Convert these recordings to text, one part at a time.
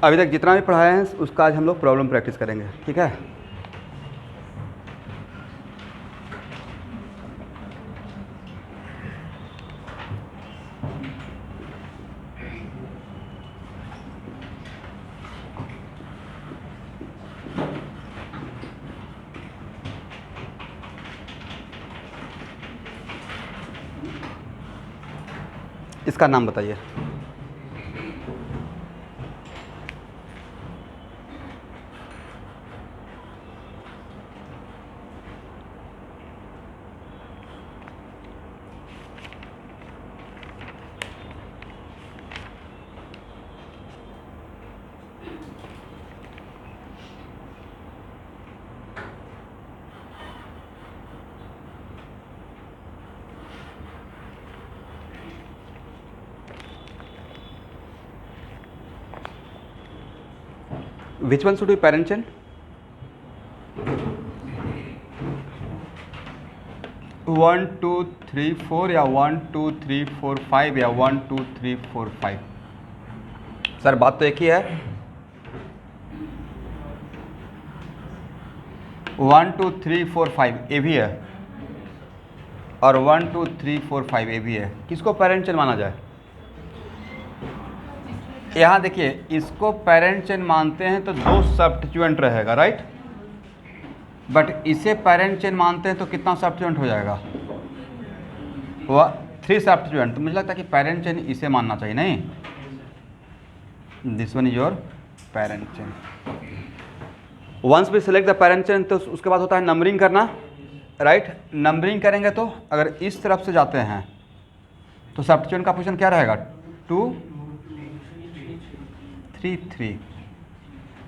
अभी तक जितना भी पढ़ाए हैं उसका आज हम लोग प्रॉब्लम प्रैक्टिस करेंगे, ठीक है। इसका नाम बताइए। Which one should be parent chain? One two three four या 1 2 3 4 5 या 1 2 3 4 5? सर बात तो एक ही है। 1 2 3 4 5 ए भी है और 1 2 3 4 5 ए भी है। किसको पेरेंट चेन माना जाए? यहाँ देखिए, इसको पेरेंट चेन मानते हैं तो 2 सब्स्टिट्यूएंट रहेगा, राइट। बट इसे पेरेंट चेन मानते हैं तो कितना सब्स्टिट्यूएंट हो जाएगा? वह 3 सब्स्टिट्यूएंट। तो मुझे लगता है कि पेरेंट चेन इसे मानना चाहिए, नहीं? This one is your parent chain. Once we select the parent chain तो उसके बाद होता है नंबरिंग करना, राइट। नंबरिंग करेंगे तो अगर इस तरफ से जाते हैं तो सब्स्टिट्यूएंट का पोजीशन क्या रहेगा? 2 3 3।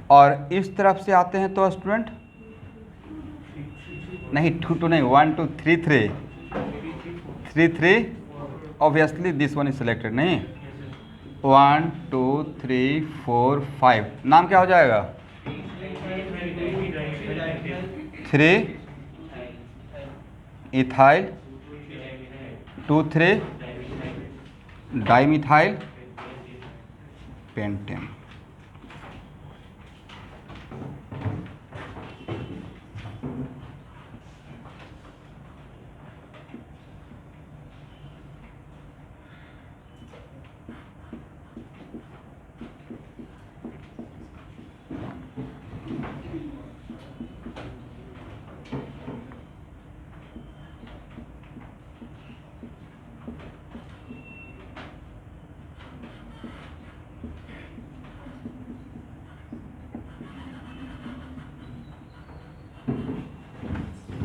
और इस तरफ से आते हैं तो स्टूडेंट नहीं 2 2 नहीं 1 2 3 3 3 3। Obviously this one is selected, नहीं? 1 2 3 4 5 नाम क्या हो जाएगा? 3 इथाइल 2 3 डाइमिथाइल पेंटेन।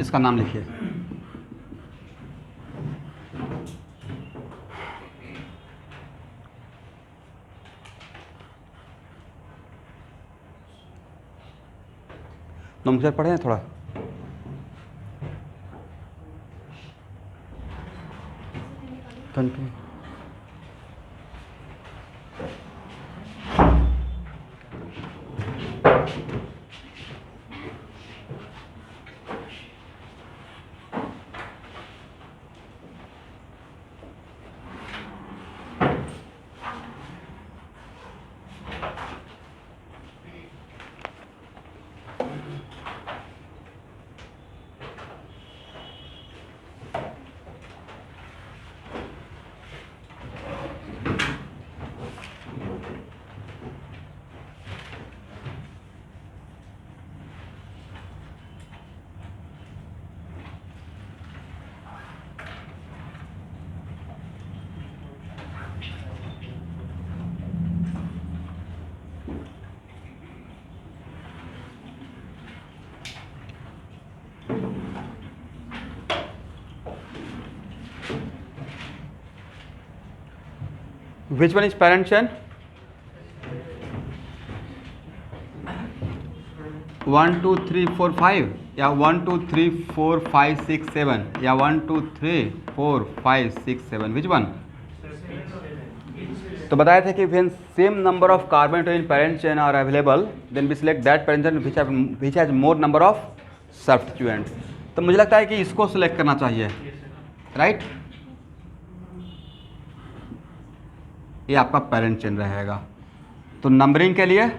इसका नाम लिखिए। नमस्कार, पढ़े हैं थोड़ा? Continue. Which one is parent chain? 1 2 3 4 5 या 1 2 3 4 5 6 7 या 1 2 3 4 5 6 7? Which one? तो बताए थे कि when same number of carbon in parent chain are available, then we select that parent chain which has more number of substituent. तो मुझे लगता है कि इसको सिलेक्ट करना चाहिए, राइट। ये आपका पेरेंट चेन रहेगा। तो नंबरिंग के लिए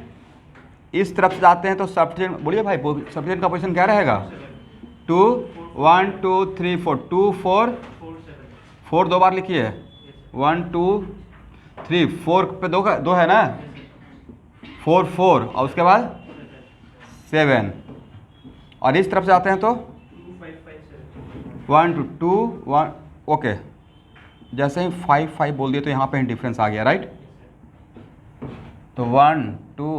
इस तरफ से जाते हैं तो सब्ट्रैक्शन, बोलिए भाई सब्ट्रैक्शन का पोजीशन क्या रहेगा? 2 1 2 3 4 2 4 4 दो बार लिखिए, 1 2 3 4 पे दो है ना, 4 4 और उसके बाद 7, और इस तरफ से आते हैं तो 1 2 2 1, ओके। जैसे ही 5 5 बोल दिए तो यहाँ पे डिफरेंस आ गया, राइट। तो 1 2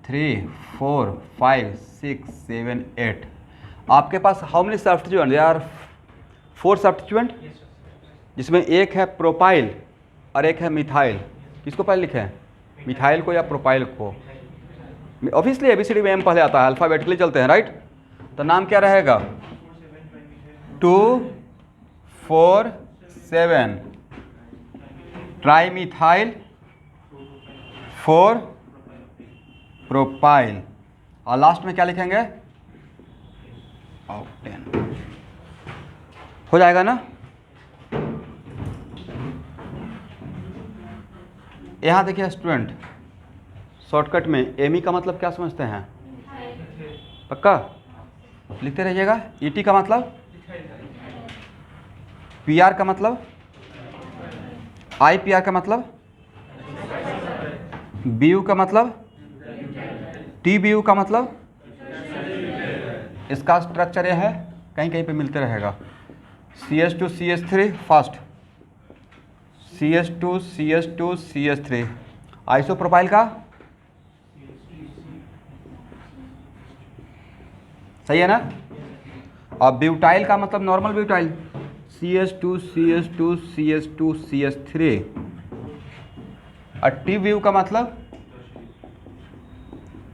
3 4 5 6 7 8, आपके पास how many substituent? They are 4 substituent, जिसमें एक है प्रोपाइल और एक है मिथाइल। किसको पहले लिखे हैं, मिथाइल को या प्रोपाइल को? ऑब्वियसली एबीसीडी में एम पहले आता है, अल्फ़ाबेटिकली चलते हैं, राइट। तो नाम क्या रहेगा? 2 4 7 ट्राई मिथाइल 4 प्रोपाइल, और लास्ट में क्या लिखेंगे? ऑक्टेन। हो जाएगा ना? यहाँ देखिए स्टूडेंट, शॉर्टकट में एमी का मतलब क्या समझते हैं? पक्का लिखते रहिएगा। ईटी का मतलब, पीआर का मतलब, आईपीआर का मतलब, बीयू का मतलब, टीबीयू का मतलब। इसका स्ट्रक्चर यह है, कहीं कहीं पे मिलते रहेगा। CH2 CH3 first, CH2 CH2 CH3। Isopropyl का सही है ना? और ब्यूटाइल का मतलब normal butyl, CH2 CH2 CH2 CH3। और टीबीयू का मतलब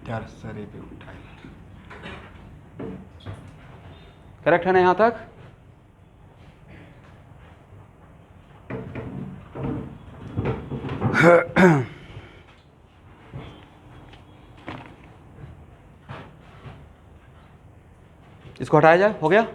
टर्सरी ब्यूटाइल। करेक्ट है ना यहां तक? इसको हटाया जाए, हो गया।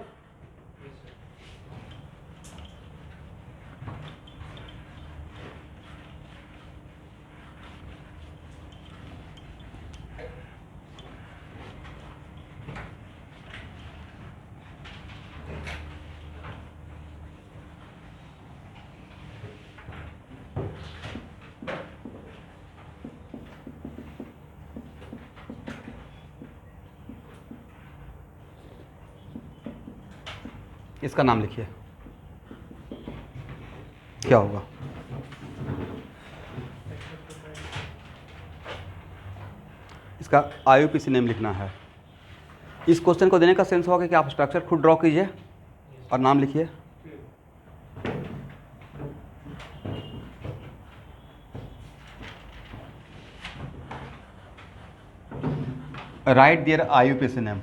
इसका नाम लिखिए, क्या होगा? इसका IUPAC नेम लिखना है। इस क्वेश्चन को देने का सेंस होगा कि आप स्ट्रक्चर खुद ड्रॉ कीजिए और नाम लिखिए। Right there IUPAC name.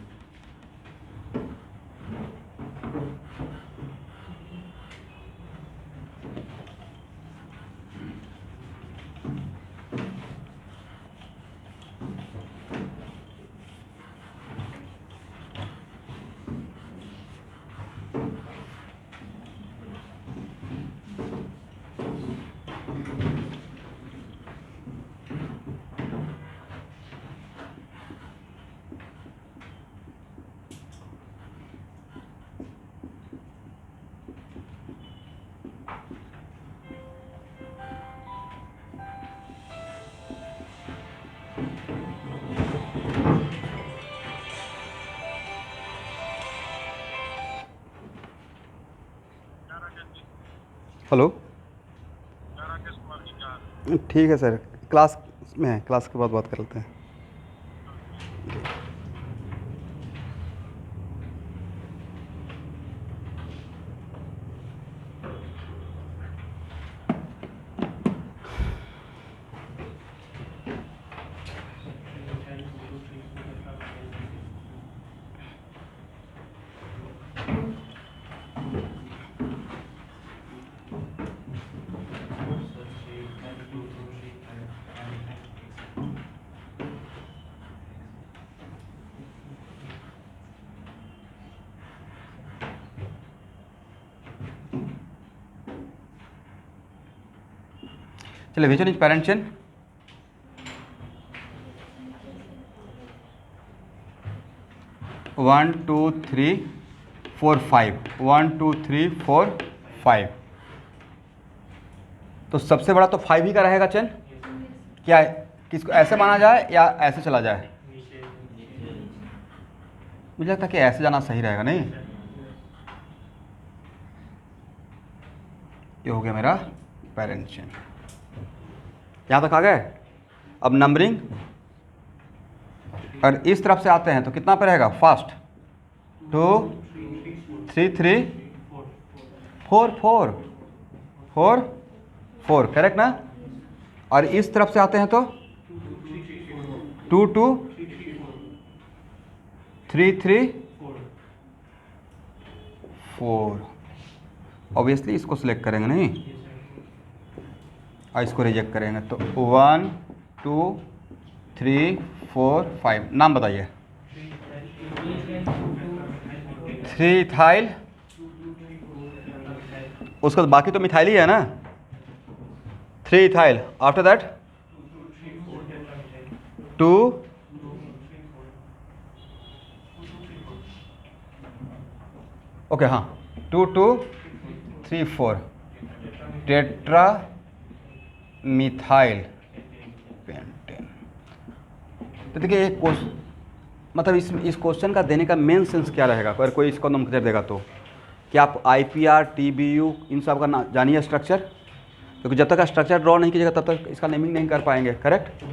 Hello, ठीक है सर, क्लास में है, क्लास के बाद बात कर लेते हैं। चलिए, which one is parent chain? 1 2 3 4 5, 1 2 3 4 5। तो सबसे बड़ा तो 5 ही का रहेगा चेन। क्या किसको ऐसे माना जाए या ऐसे चला जाए? मुझे लगता है कि ऐसे जाना सही रहेगा, नहीं? ये हो गया मेरा पेरेंट चेन। यहाँ तक आ गए। अब नंबरिंग, और इस तरफ से आते हैं तो कितना पे रहेगा? फास्ट 2 3 3 4 4 4 4, करेक्ट ना? और इस तरफ से आते हैं तो 2 2 3 3 4। ऑब्वियसली इसको सिलेक्ट करेंगे, नहीं? और इसको रिजेक्ट करेंगे। तो 1 2 3 4 5। नाम बताइए। 3 इथाइल, उसका तो बाकी तो मिथाइल ही है ना। 3 इथाइल, आफ्टर दैट 2 ओके, हाँ 2 2 3 4 टेट्रा मिथाइल पेंटेन। तो देखिए एक मतलब इस क्वेश्चन का देने का मेन सेंस क्या रहेगा अगर कोई इसको नोमेनक्लेचर देगा तो? कि आप IPR TBU इन सब का जानिए स्ट्रक्चर, क्योंकि जब तक का स्ट्रक्चर ड्रॉ नहीं कीजिएगा तब तक इसका नेमिंग नहीं कर पाएंगे, करेक्ट?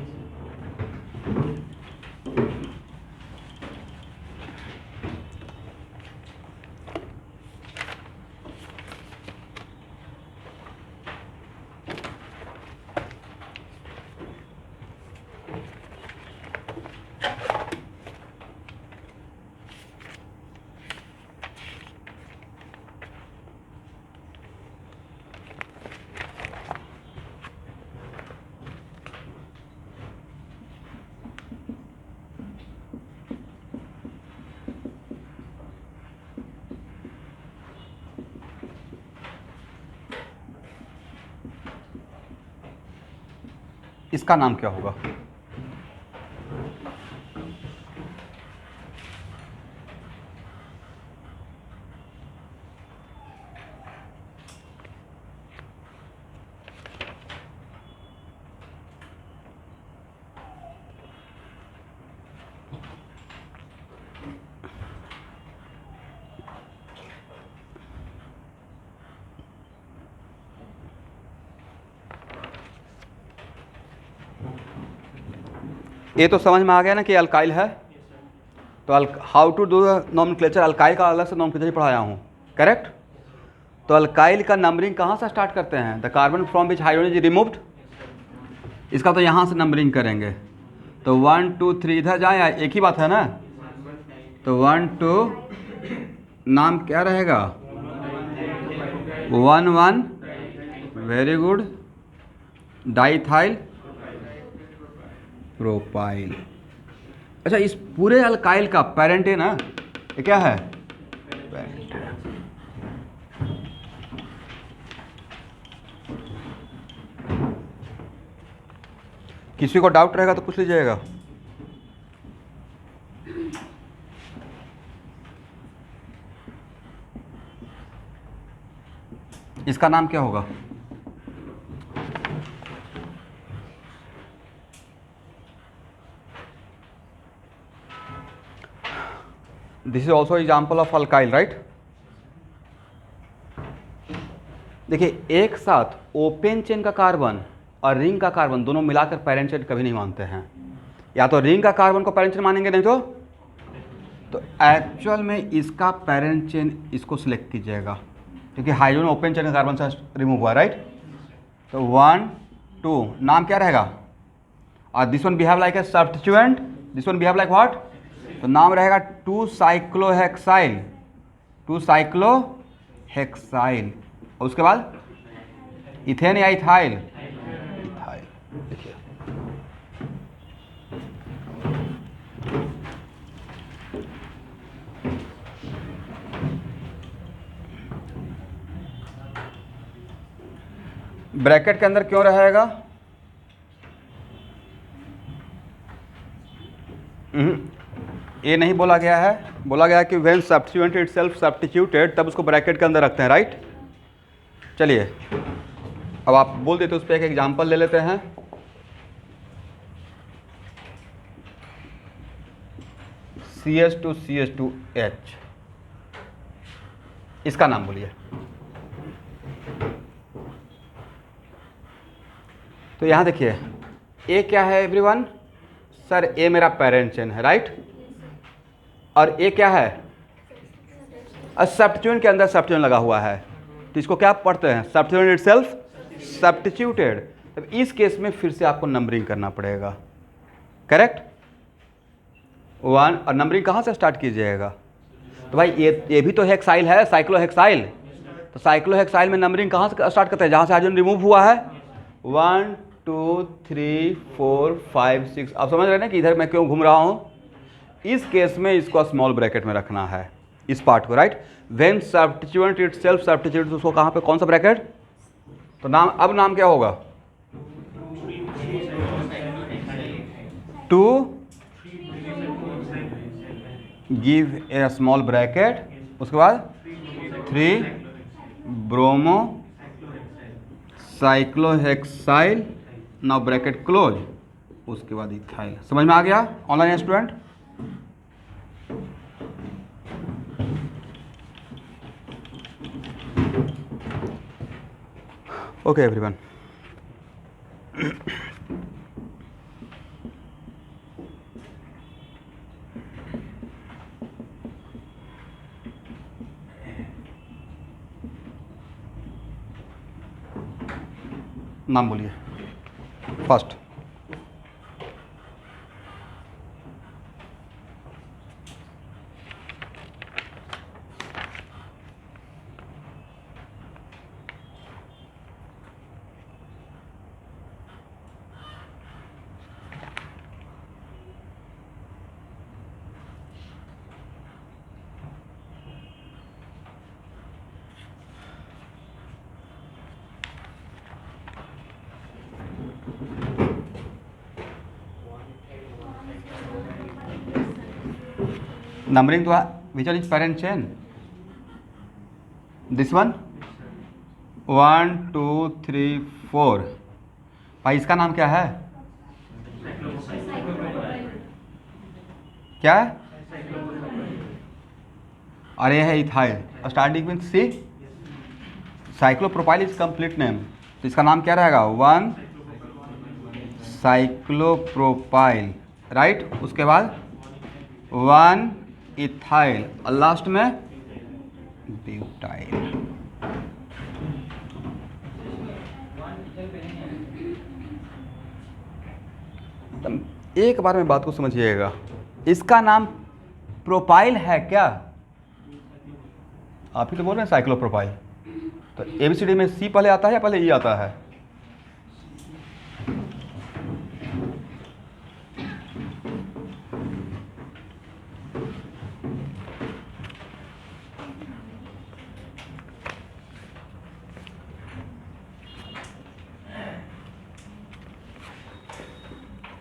इसका नाम क्या होगा? ये तो समझ में आ गया ना कि अल्काइल है। तो how to do nomenclature, alkyl का अलग से नोमेनक्लेचर पढ़ाया हूँ, करेक्ट? तो अल्काइल का नंबरिंग कहाँ से स्टार्ट करते हैं? The carbon from which hydrogen is removed. इसका तो यहाँ से नंबरिंग करेंगे। तो 1 2 3 इधर जाए, एक ही बात है ना। तो 1 2, नाम क्या रहेगा? 1 1, वेरी गुड, डाइथाइल प्रोपाइल। अच्छा, इस पूरे अल्काइल का पेरेंट है ना, ये क्या है? पेरेंट है। किसी को डाउट रहेगा तो पूछ लीजिएगा। इसका नाम क्या होगा? This is also example of alkyl, right? देखिए, एक साथ ओपन चेन का कार्बन और रिंग का कार्बन दोनों मिलाकर पेरेंट चेन कभी नहीं मानते हैं। या तो रिंग का कार्बन को पेरेंट चेन मानेंगे, नहीं तो एक्चुअल में इसका पेरेंट चेन इसको सिलेक्ट कीजिएगा, क्योंकि हाइड्रोजन ओपन चेन का कार्बन से रिमूव हुआ, राइट? तो 1 2, नाम क्या रहेगा? और this one behave like a substituent, this one behave like what? तो नाम रहेगा 2 साइक्लोहेक्साइल, 2 साइक्लोहेक्साइल। और उसके बाद इथेन या इथाइल? इथाइल। देखिए, ब्रैकेट के अंदर क्यों रहेगा? ये नहीं बोला गया है, बोला गया है कि व्हेन सब्स्टिट्यूएंट इटसेल्फ सब्स्टिट्यूटेड, तब उसको ब्रैकेट के अंदर रखते हैं, राइट। चलिए अब आप बोल देते उस पर एक एग्जांपल ले लेते हैं। CH2CH2H, इसका नाम बोलिए। तो यहां देखिए ए क्या है एवरीवन, सर ए मेरा पेरेंट चेन है, राइट। और ए क्या है, सब्स्टिट्यूएंट के अंदर सब्स्टिट्यूएंट लगा हुआ है, तो इसको क्या पढ़ते हैं, सब्स्टिट्यूएंट इटसेल्फ सब्स्टिट्यूटेड। अब इस केस में फिर से आपको नंबरिंग करना पड़ेगा, करेक्ट। 1 और नंबरिंग कहाँ से स्टार्ट कीजिएगा, तो भाई ये भी तो हेक्साइल है, साइक्लोहेक्साइल। तो साइक्लोहेक्साइल में नंबरिंग कहाँ से स्टार्ट करते हैं, जहाँ से हाइड्रोजन रिमूव हुआ है। 1 2 3 4 5 6। आप समझ रहे हैं ना कि इधर मैं क्यों घूम रहा हूँ। इस केस में इसको स्मॉल ब्रैकेट में रखना है, इस पार्ट को, right. When substituent itself substituted, उसको कहाँ पे, कौन सा ब्रैकेट। तो नाम, अब नाम क्या होगा, 2 गिव ए स्मॉल ब्रैकेट, उसके बाद 3 bromo cyclohexyl, now bracket close, उसके बाद इथाइल। समझ में आ गया ऑनलाइन स्टूडेंट। ओके एवरीवन, नाम बोलिए फर्स्ट। नंबरिंग तो which one is parent chain, this one 1 2 3 4। भाई इसका नाम क्या है, क्या है, और ये है ethyl, starting with C. Cyclopropyl is complete name, तो इसका नाम क्या रहेगा, 1 साइक्लोप्रोपाइल, राइट। उसके बाद 1 इथाइल और लास्ट में ब्यूटाइल। एक बार में बात को समझिएगा, इसका नाम प्रोपाइल है क्या, आप ही तो बोल रहे हैं साइक्लोप्रोपाइल। तो एबीसीडी में सी पहले आता है या पहले ई आता है,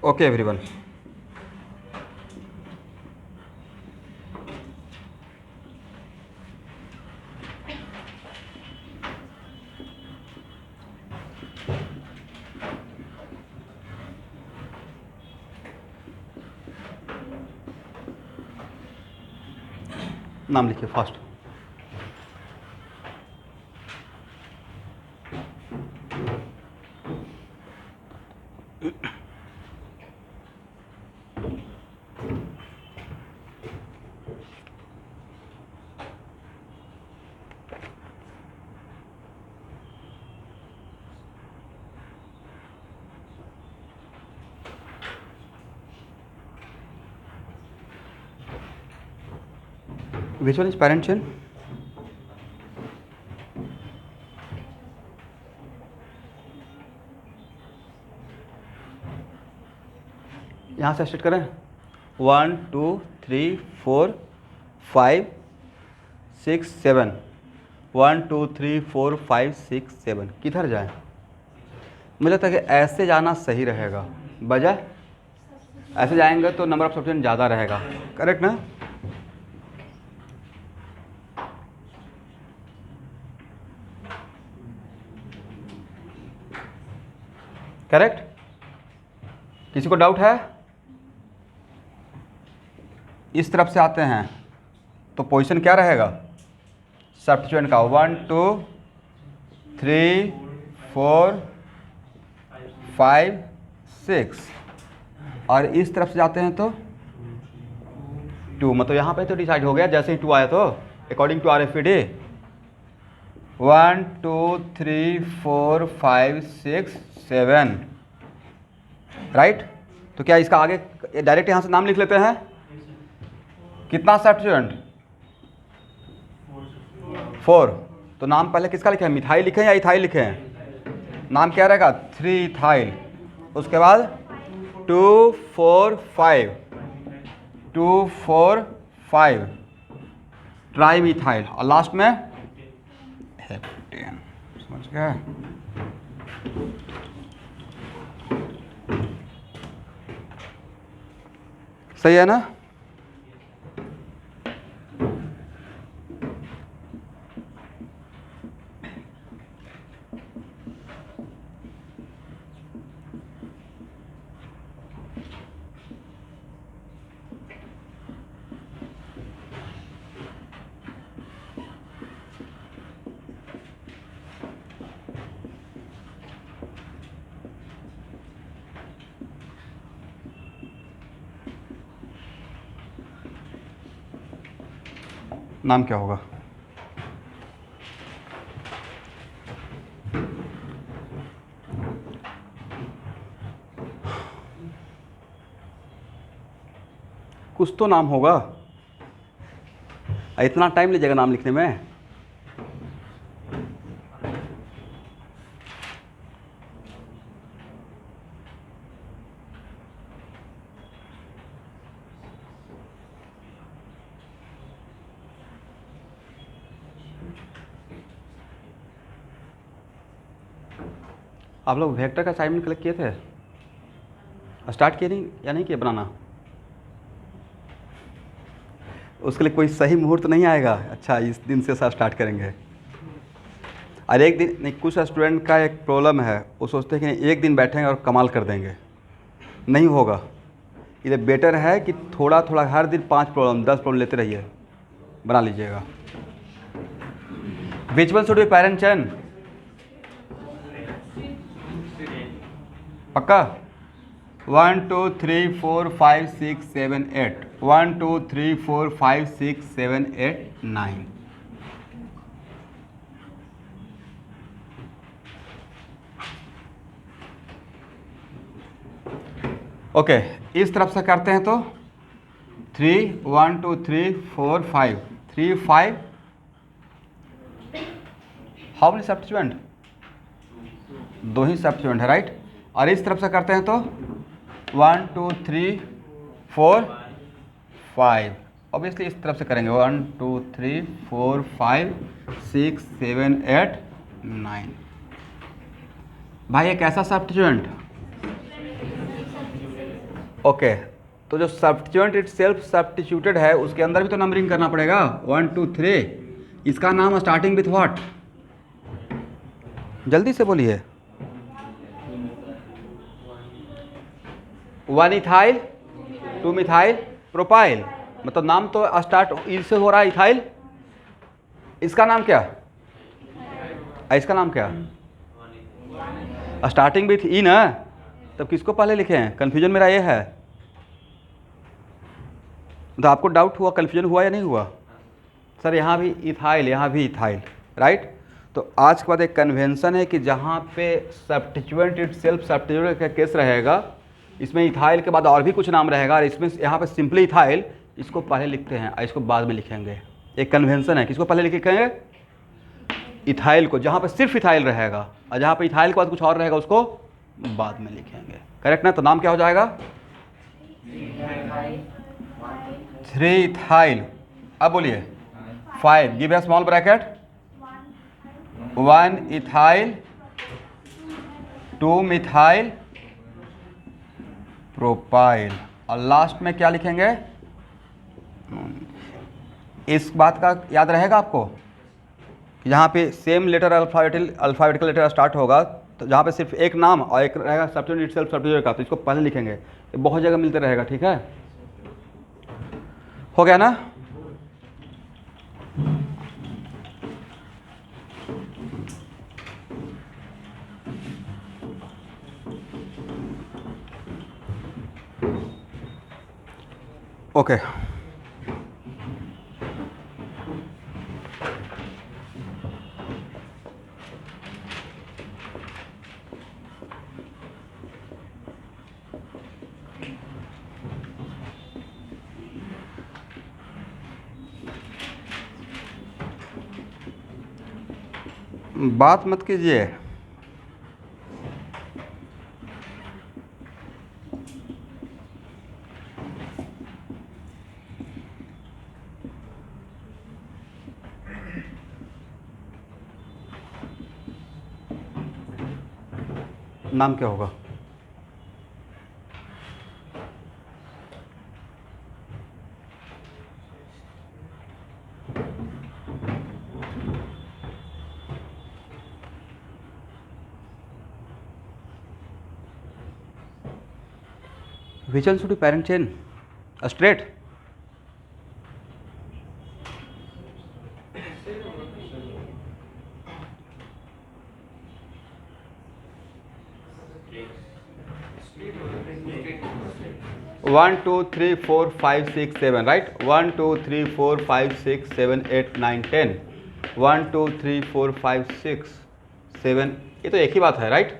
ओके एवरीवन। नाम लिखिए first. Which one is parent chain? यहाँ से स्टार्ट करें, 1 2 3 4 5 6 7, 1 2 3 4 5 6 7। किधर जाएं, मुझे लगता है कि ऐसे जाना सही रहेगा, बजाय ऐसे जाएंगे तो नंबर ऑफ सब्स्टिट्यूएंट ज़्यादा रहेगा, करेक्ट ना? करेक्ट? किसी को डाउट है? इस तरफ से आते हैं तो पोजीशन क्या रहेगा सब्स्टिट्यूएंट का? 1 2 3 4 5 6। और इस तरफ से जाते हैं तो 2, मतलब यहाँ पे तो डिसाइड हो गया जैसे ही 2 आया तो अकॉर्डिंग टू RFID 1 2 3 4 5 6 7, राइट? तो क्या इसका आगे डायरेक्ट यहाँ से नाम लिख लेते हैं? कितना सब्स्टिट्यूएंट? 4। तो नाम पहले किसका लिखे हैं? मिथाइल लिखे हैं या इथाइल लिखे हैं? नाम क्या रहेगा? 3 इथाइल। उसके बाद 2 4 5 2 4 5 ट्राई मिथाइल और लास्ट में हेप्टेन। समझ गए? सही है ना? नाम क्या होगा? कुछ तो नाम होगा। इतना टाइम लीजिएगा नाम लिखने में? आप लोग वेक्टर का असाइनमेंट कलेक्ट किए थे? स्टार्ट किए नहीं या नहीं किए बनाना? उसके लिए कोई सही मुहूर्त नहीं आएगा? अच्छा, इस दिन से स्टार्ट करेंगे। और एक दिन नहीं, कुछ स्टूडेंट का एक प्रॉब्लम है, वो सोचते हैं कि एक दिन बैठेंगे और कमाल कर देंगे। नहीं होगा। ये बेटर है कि थोड़ा थोड़ा हर दिन 5 प्रॉब्लम 10 प्रॉब्लम लेते रहिए, बना लीजिएगा। Which one should be parent chain? पक्का? 1 2 3 4 5 6 7 8 1 2 3 4 5 6 7 8 9। ओके, इस तरफ से करते हैं तो 3 1 2 3 4 5 3 5 how many substituent? 2 he substituent है, राइट? और इस तरफ से करते हैं तो 1 2 3 4 5। ऑब्वियसली इस तरफ से करेंगे 1 2 3 4 5 6 7 8 9। भाई एक ऐसा सब्स्टिट्यूएंट, ओके, तो जो सब्स्टिट्यूएंट इट सेल्फ सब्स्टिट्यूटेड है उसके अंदर भी तो नंबरिंग करना पड़ेगा। 1 2 3, इसका नाम स्टार्टिंग विथ व्हाट? जल्दी से बोलिए। 1 इथाइल 2 मिथाइल प्रोपाइल, मतलब नाम तो स्टार्ट इससे हो रहा है इथाइल। इसका नाम क्या? इसका नाम क्या? स्टार्टिंग विथ ई ना, तब किसको पहले लिखे हैं? कन्फ्यूजन मेरा ये है। तो आपको डाउट हुआ, कन्फ्यूजन हुआ या नहीं हुआ? सर यहाँ भी इथाइल, यहाँ भी इथाइल, राइट? तो आज के बाद एक कन्वेंशन है कि जहाँ पे सब्स्टिट्यूएंट इट सेल्फ सब्स्टिट्यूट का केस रहेगा, इसमें इथाइल के बाद और भी कुछ नाम रहेगा, और इसमें यहाँ पे सिंपली इथाइल, इसको पहले लिखते हैं और इसको बाद में लिखेंगे। एक कन्वेंशन है, किसको पहले लिखेंगे? इथाइल को, जहाँ पे सिर्फ इथाइल रहेगा, और जहाँ पे इथाइल के बाद कुछ और रहेगा उसको बाद में लिखेंगे। करेक्ट ना? तो नाम क्या हो जाएगा? 3 इथाइल। अब बोलिए 5, give a small bracket, 1 ethyl 2 methyl propyl, और लास्ट में क्या लिखेंगे? इस बात का याद रहेगा आपको, यहाँ पे same letter alphabetical letter start होगा, तो जहाँ पे सिर्फ एक नाम और एक रहेगा सब्स्टिट्यूट इटसेल्फ सब्स्टिट्यूट का, तो इसको पहले लिखेंगे। ये बहुत जगह मिलते रहेगा, ठीक है? हो गया ना? ओके बात मत कीजिए। नाम क्या होगा? Which one should be parent chain? Straight? One, two, three, four, five, six, seven, right? 1, 2, 3, 4, 5, 6, 7, 8, 9, 10. 1, 2, 3, 4, 5, 6, 7, ये तो एक ही बात है, राइट?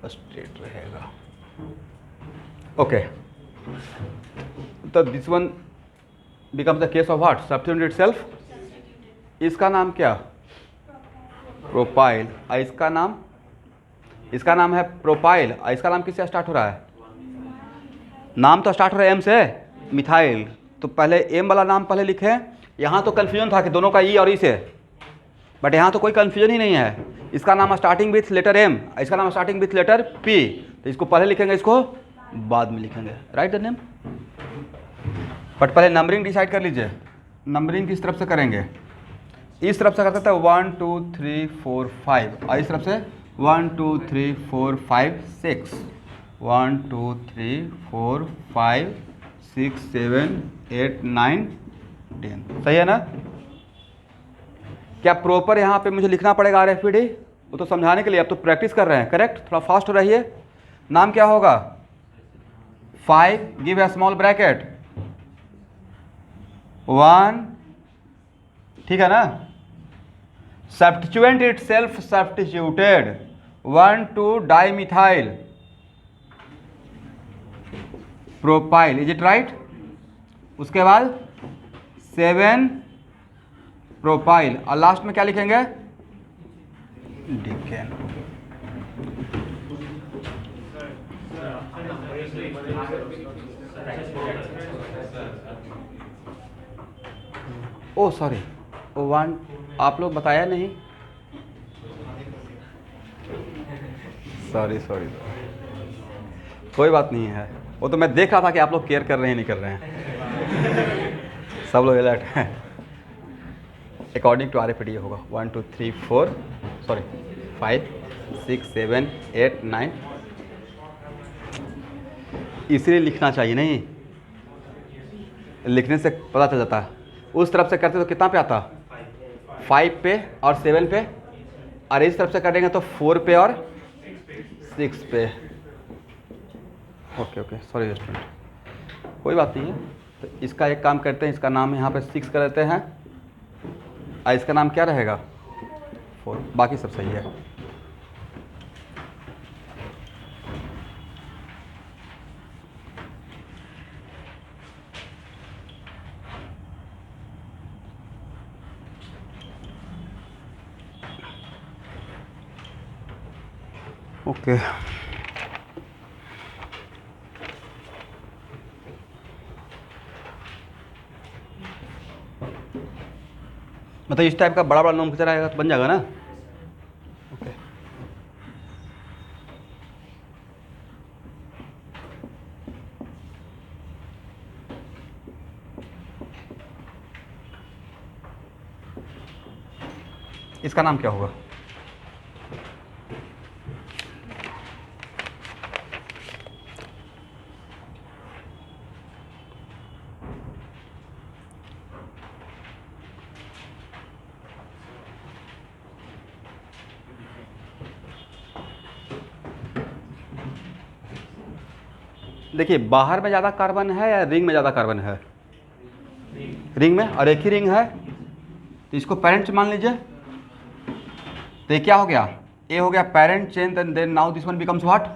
स्ट्रेट रहेगा। ओके, तो this one becomes the case of what? Substitute itself. इसका नाम क्या? प्रोपाइल। और इसका नाम है प्रोपाइल, और इसका नाम किससे स्टार्ट हो रहा है? नाम तो स्टार्ट हो रहा है एम से, मिथाइल। तो पहले एम वाला नाम पहले लिखें। यहाँ तो कन्फ्यूजन था कि दोनों का ई और ई से, बट यहाँ तो कोई कन्फ्यूजन ही नहीं है। इसका नाम स्टार्टिंग विथ लेटर एम, इसका नाम स्टार्टिंग विथ लेटर पी, तो इसको पहले लिखेंगे, इसको बाद में लिखेंगे, राइट द नेम। बट पहले नंबरिंग डिसाइड कर लीजिए। नंबरिंग किस तरफ से करेंगे? इस तरफ से करते थे 1, 2, 3, 4, 5, और इस तरफ से 1, 2, 3, 4, 5, 6, 1, 2, 3, 4, 5, 6, 7, 8, 9, 10। सही है ना? क्या प्रॉपर यहाँ पे मुझे लिखना पड़ेगा RFID? वो तो समझाने के लिए, आप तो प्रैक्टिस कर रहे हैं, करेक्ट? थोड़ा फास्ट रहिए। नाम क्या होगा? 5, गिव ए स्मॉल ब्रैकेट, 1, ठीक है ना? Substituent itself substituted, 1, 2 dimethyl propyl, is it right? उसके बाद 7 प्रोपाइल, और लास्ट में क्या लिखेंगे? डिकेन। ओ सॉरी, 1 आप लोग बताया नहीं, सॉरी, कोई बात नहीं है। वो तो मैं देख रहा था कि आप लोग केयर कर रहे हैं नहीं कर रहे हैं। सब लोग अलर्ट हैं। अकॉर्डिंग टू RFID होगा 1, 2, 3, 4, सॉरी 5, 6, 7, 8, 9। इसलिए लिखना चाहिए, नहीं लिखने से पता चल जाता है। उस तरफ से करते तो कितना पे आता? 5 पे और 7 पे, और इस तरफ से करेंगे तो 4 पे और 6 पे। ओके, सॉरी स्टूडेंट, कोई बात नहीं है। तो इसका एक काम करते हैं, इसका नाम यहाँ पे 6 कर देते हैं, और इसका नाम क्या रहेगा? 4। बाकी सब सही है। ओके, मतलब इस टाइप का बड़ा बड़ा नोमेंक्लेचर आएगा तो बन जाएगा ना? ओके, इसका नाम क्या होगा? देखिए, बाहर में ज़्यादा कार्बन है या रिंग में ज़्यादा कार्बन है? रिंग में, और एक ही रिंग है, तो इसको पेरेंट मान लीजिए। तो ये क्या हो गया? ए हो गया parent chain, then now this one becomes what?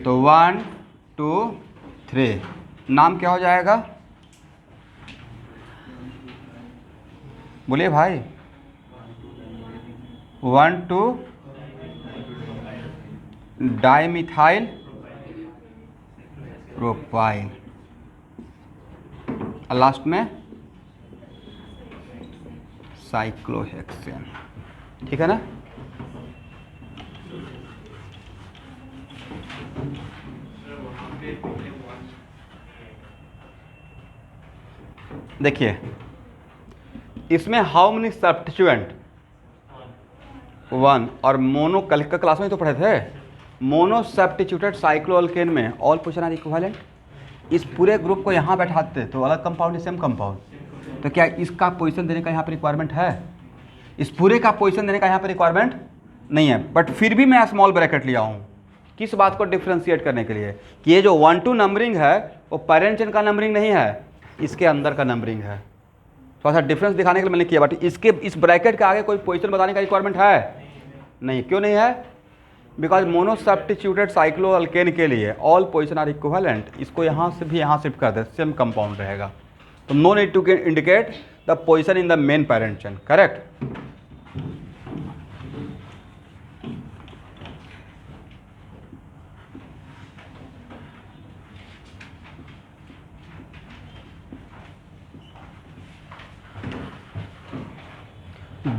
तो 1 2 3 नाम क्या हो जाएगा? बोलिए भाई। 1 2 डाइमिथाइल प्रोपाइल, और लास्ट में साइक्लोहेक्सेन। ठीक है ना? देखिए, इसमें हाउ मेनी सब्स्टिट्यूएंट? 1। और मोनो, कल का क्लास में तो पढ़े थे, मोनो सब्स्टिट्यूटेड साइक्लोअल्केन में ऑल पोजीशन आर इक्विवेलेंट। इस पूरे ग्रुप को यहाँ बैठाते तो अलग कंपाउंड, सेम कंपाउंड, तो क्या इसका पोजीशन देने का यहाँ पर रिक्वायरमेंट है? इस पूरे का पोजीशन देने का यहाँ पर रिक्वायरमेंट नहीं है, बट फिर भी मैं स्मॉल ब्रैकेट लिया हूँ किस बात को डिफ्रेंशिएट करने के लिए, कि ये जो 1 2 नंबरिंग है वो पेरेंट चेन का नंबरिंग नहीं है, इसके अंदर का नंबरिंग है। थोड़ा सा डिफरेंस दिखाने के लिए मैंने किया, बट इसके इस ब्रैकेट के आगे कोई पोजीशन बताने का रिक्वायरमेंट है नहीं। क्यों नहीं है? बिकॉज मोनो सब्स्टिट्यूटेड साइक्लोअल्केन के लिए ऑल पोजीशन आर इक्विवेलेंट। इसको यहाँ से भी यहाँ शिफ्ट कर दे, सेम कंपाउंड रहेगा, तो no need to indicate the position in the main parent chain. Correct?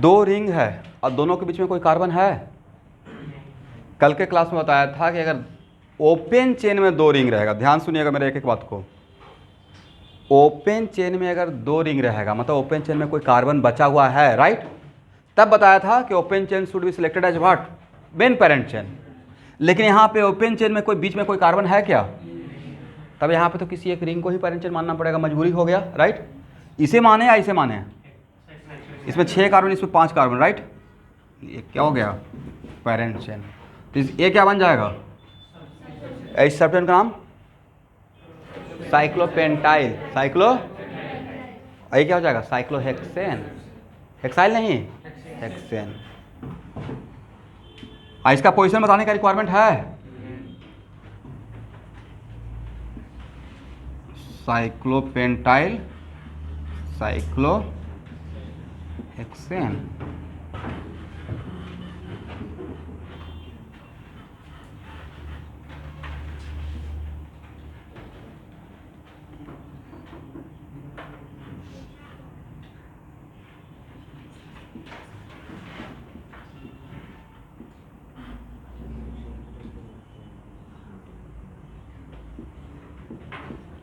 दो रिंग है और दोनों के बीच में कोई कार्बन है? कल के क्लास में बताया था कि अगर ओपन चेन में दो रिंग रहेगा, ध्यान सुनिएगा मेरे एक एक बात को, ओपन चेन में अगर दो रिंग रहेगा मतलब ओपन चेन में कोई कार्बन बचा हुआ है, राइट? तब बताया था कि open chain should be selected as what? Main parent chain. लेकिन यहाँ पे ओपन चेन में कोई बीच में कोई कार्बन है क्या? तब यहाँ पे तो किसी एक रिंग को ही पेरेंट चेन मानना पड़ेगा, मजबूरी हो गया, राइट? इसे माने या इसे माने? इसमें 6 कार्बन, इसमें 5 कार्बन, राइट? ये क्या हो गया? Parent chain. तो ये क्या बन जाएगा? इस सब्स्टिट्यूएंट का नाम साइक्लोपेंटाइल, ये क्या हो जाएगा? साइक्लोहेक्सेन। हेक्साइल नहीं, हेक्सेन। इसका पोजीशन बताने का रिक्वायरमेंट है? साइक्लोपेंटाइल, साइक्लोहेक्सेन।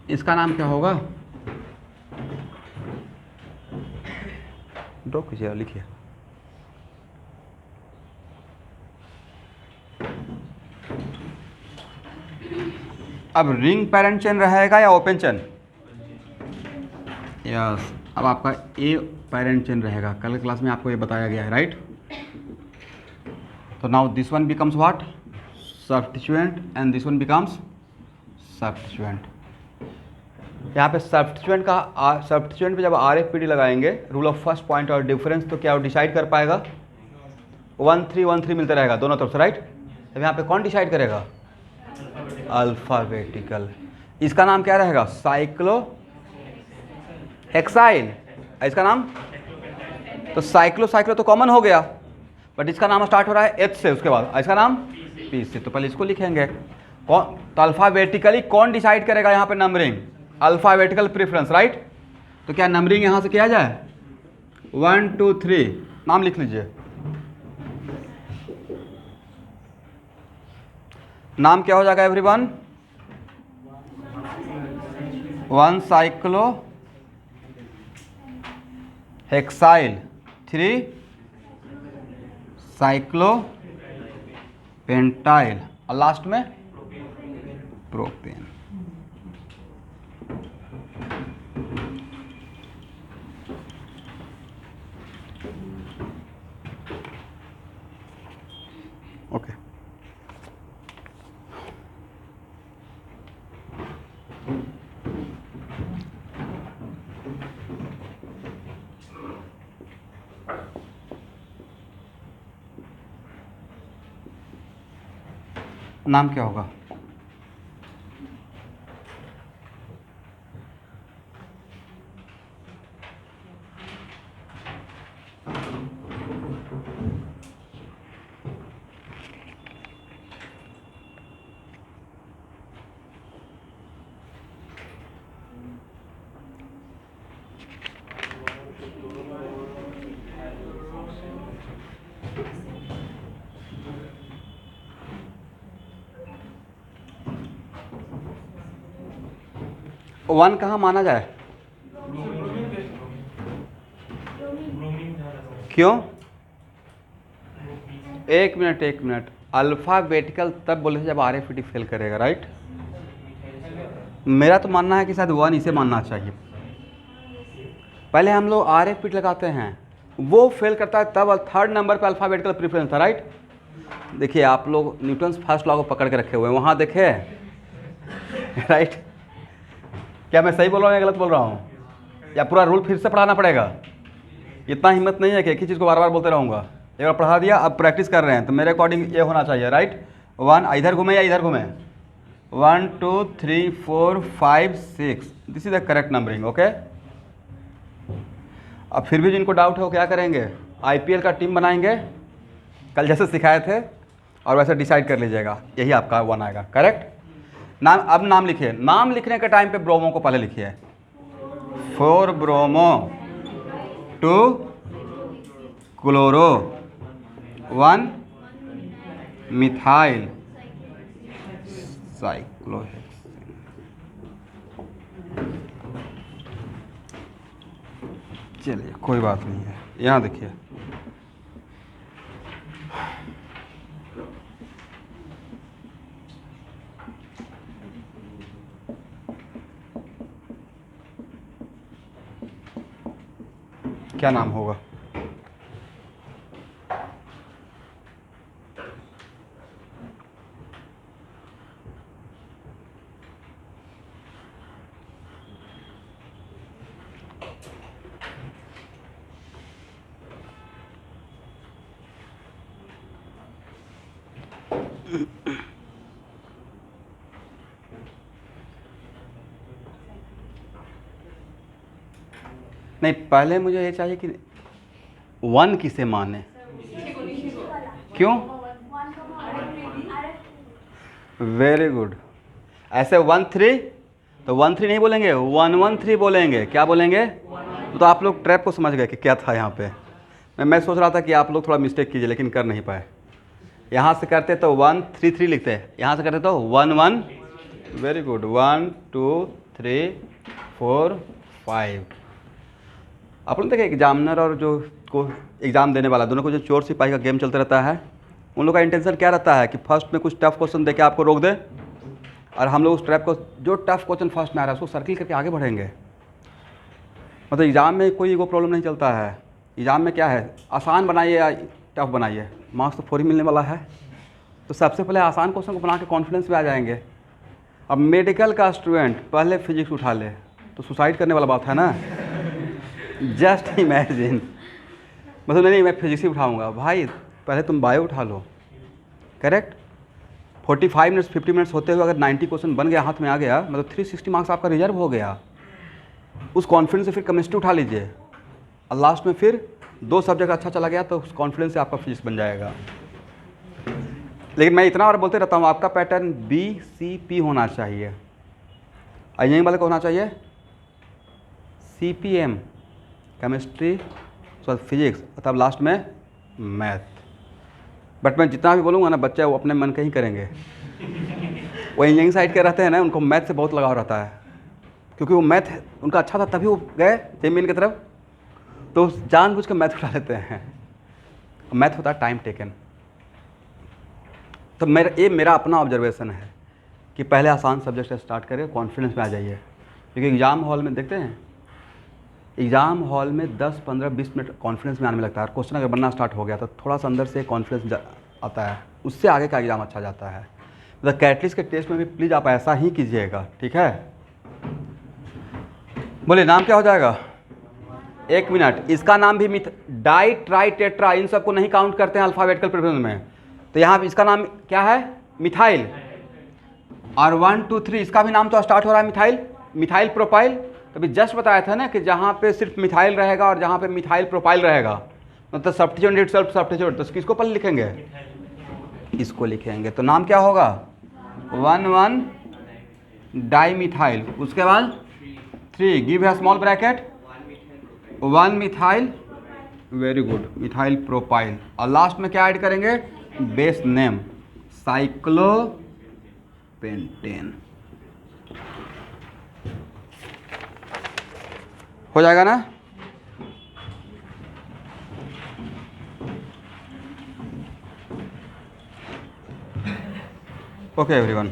इसका नाम क्या होगा? ड्रॉ कीजिए, लिखिए। अब रिंग पेरेंट चेन रहेगा या ओपन चेन? यस। अब आपका ए पेरेंट चेन रहेगा, कल क्लास में आपको ये बताया गया है, राइट? तो now this one becomes what? Substituent, and this one becomes substituent. यहाँ पे सब्स्टिट्यूएंट पे जब RFPD लगाएंगे, रूल ऑफ फर्स्ट पॉइंट और डिफरेंस, तो क्या वो डिसाइड कर पाएगा? 1 3 1 3 मिलता रहेगा दोनों तरफ से, राइट? अब यहाँ पे कौन डिसाइड करेगा? अल्फाबेटिकल। इसका नाम क्या रहेगा? साइक्लोहेक्साइल। इसका नाम तो साइक्लो तो कॉमन हो गया, बट इसका नाम स्टार्ट हो रहा है H से, उसके बाद इसका नाम P से। तो पहले इसको लिखेंगे कौन, तो अल्फाबेटिकली कौन डिसाइड करेगा यहाँ पे नंबरिंग? Alphabetical preference, right? तो क्या नंबरिंग यहाँ से किया जाए? 1 2 3 नाम लिख लीजिए। नाम क्या हो जाएगा एवरीवन? 1 साइक्लो हेक्साइल, 3 साइक्लोपेंटाइल और लास्ट में प्रोपेन। ओके नाम क्या होगा? वन कहाँ माना जाए? क्यों? एक मिनट, अल्फ़ाबेटिकल तब बोले जब RFD फेल करेगा, राइट? मेरा तो मानना है कि शायद वन इसे मानना चाहिए। पहले हम लोग RFD लगाते हैं, वो फेल करता है तब थर्ड नंबर पे अल्फ़ाबेटिकल प्रेफरेंस था, राइट? देखिए आप लोग न्यूटन्स फर्स्ट लॉ को पकड़ के रखे हुए हैं, वहाँ देखे राइट? क्या मैं सही बोल रहा हूँ या गलत बोल रहा हूँ? या पूरा रूल फिर से पढ़ाना पड़ेगा? इतना हिम्मत नहीं है कि एक ही चीज़ को बार बार बोलते रहूँगा। एक बार पढ़ा दिया, अब प्रैक्टिस कर रहे हैं, तो मेरे अकॉर्डिंग ये होना चाहिए, राइट? वन इधर घूमे या इधर घूमे? 1 2 3 4 5 6, this is the correct numbering, okay? अब फिर भी जिनको डाउट है वो क्या करेंगे? IPL का टीम बनाएंगे कल जैसे सिखाए थे और वैसे डिसाइड कर लीजिएगा, यही आपका वन आएगा, करेक्ट? नाम, अब नाम लिखिए। नाम लिखने के टाइम पे ब्रोमो को पहले लिखिए, 4 ब्रोमो 2 क्लोरो 1 मिथाइल साइक्लोहेक्सेन। चलिए कोई बात नहीं है, यहाँ देखिए क्या नाम होगा? नहीं, पहले मुझे ये चाहिए कि वन किसे माने, क्यों? Very good. ऐसे 1 3 तो 1 3 नहीं बोलेंगे, 1 1 3 बोलेंगे। क्या बोलेंगे? तो आप लोग ट्रैप को समझ गए कि क्या था यहाँ पे। मैं सोच रहा था कि आप लोग थोड़ा मिस्टेक कीजिए, लेकिन कर नहीं पाए। यहाँ से करते तो 1 3 3 लिखते, यहाँ से करते तो 1 1। Very good, 1 2 3 4 5। आप लोग देखिए एग्जामिनर और जो को एग्ज़ाम देने वाला, दोनों को जो चोर सिपाही का गेम चलता रहता है, उन लोग का इंटेंशन क्या रहता है कि फर्स्ट में कुछ टफ क्वेश्चन दे के आपको रोक दे, और हम लोग उस ट्रैप को, जो टफ क्वेश्चन फर्स्ट में आ रहा है उसको सर्किल करके आगे बढ़ेंगे। मतलब एग्ज़ाम में कोई वो प्रॉब्लम नहीं चलता है। एग्ज़ाम में क्या है, आसान बनाइए या टफ बनाइए, मार्क्स तो 4 ही मिलने वाला है। तो सबसे पहले आसान क्वेश्चन को बना के कॉन्फिडेंस में आ जाएंगे। अब मेडिकल का स्टूडेंट पहले फिजिक्स उठा ले तो सुसाइड करने वाला बात है ना। जस्ट इमेजिन, मतलब नहीं मैं फिजिक्स ही उठाऊंगा। भाई पहले तुम बायो उठा लो, करेक्ट? 45 मिनट्स 50 मिनट्स होते हुए अगर 90 क्वेश्चन बन गया, हाथ में आ गया, मतलब 360 मार्क्स आपका रिजर्व हो गया। उस कॉन्फिडेंस से फिर केमिस्ट्री उठा लीजिए, और लास्ट में फिर 2 सब्जेक्ट अच्छा चला गया तो उस कॉन्फिडेंस से आपका फिजिक्स बन जाएगा। लेकिन मैं इतना और बोलते रहता हूँ, आपका पैटर्न BCP होना चाहिए। इंजीनियरिंग वाले को होना चाहिए CPM, केमिस्ट्री, फिजिक्स, तब लास्ट में मैथ। बट मैं जितना भी बोलूँगा ना, बच्चे वो अपने मन के ही करेंगे। वो इंजीनियरिंग साइड के रहते हैं ना, उनको मैथ से बहुत लगाव रहता है, क्योंकि वो मैथ उनका अच्छा था तभी वो गए जेईई की तरफ। तो जानबूझ के मैथ उठा लेते हैं। मैथ होता है टाइम टेकन। तो मेरा अपना ऑब्जर्वेशन है कि पहले आसान सब्जेक्ट से स्टार्ट करें, कॉन्फिडेंस में आ जाइए। क्योंकि एग्ज़ाम हॉल में देखते हैं, एग्ज़ाम हॉल में 10, 15, 20 मिनट कॉन्फिडेंस में आने में लगता है। क्वेश्चन अगर बनना स्टार्ट हो गया तो थोड़ा सा अंदर से कॉन्फिडेंस आता है, उससे आगे का एग्ज़ाम अच्छा जाता है। मतलब कैटलिस्ट के टेस्ट में भी प्लीज़ आप ऐसा ही कीजिएगा, ठीक है। बोलिए नाम क्या हो जाएगा? 1 मिनट। इसका नाम भी डाई ट्राई टेट्रा, इन सबको नहीं काउंट करते हैं अल्फ़ाबेटिकल प्रेफरेंस में। तो यहाँ इसका नाम क्या है? मिथाइल। और 1, 2, 3 इसका भी नाम तो स्टार्ट हो रहा है मिथाइल, मिथाइल प्रोपाइल। तभी जस्ट बताया था ना कि जहाँ पे सिर्फ मिथाइल रहेगा और जहाँ पे मिथाइल प्रोपाइल रहेगा, मतलब सब्स्टिट्यूट इटसेल्फ सब्स्टिट्यूट, तो किसको पहले लिखेंगे? इसको लिखेंगे। तो नाम क्या होगा? 1,1 डाई मिथाइल। उसके बाद 3, गिव है small bracket, 1 methyl, very good, methyl propyl. और लास्ट में क्या ऐड करेंगे? Base name cyclopentane. हो जाएगा ना? Okay everyone.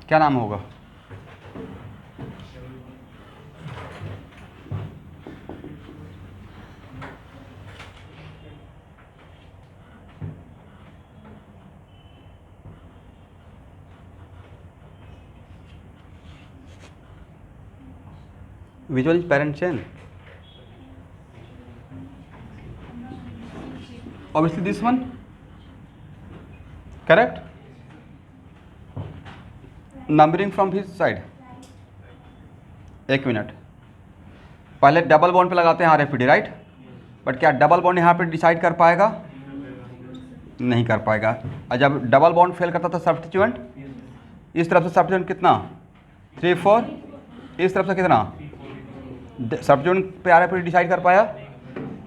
क्या नाम होगा? Which one is parent chain? Obviously this one. Correct? Numbering from his side. 1 minute. पहले डबल बॉन्ड पे लगाते हैं RFD, राइट? बट क्या डबल बॉन्ड यहाँ पे डिसाइड कर पाएगा? नहीं कर पाएगा। और जब डबल बॉन्ड फेल करता था सब्स्टिट्यूएंट, इस तरफ से सब्स्टिट्यूएंट कितना? 3, 4। इस तरफ से कितना? सब्स्टिट्यूएंट पे RFD डिसाइड कर पाया।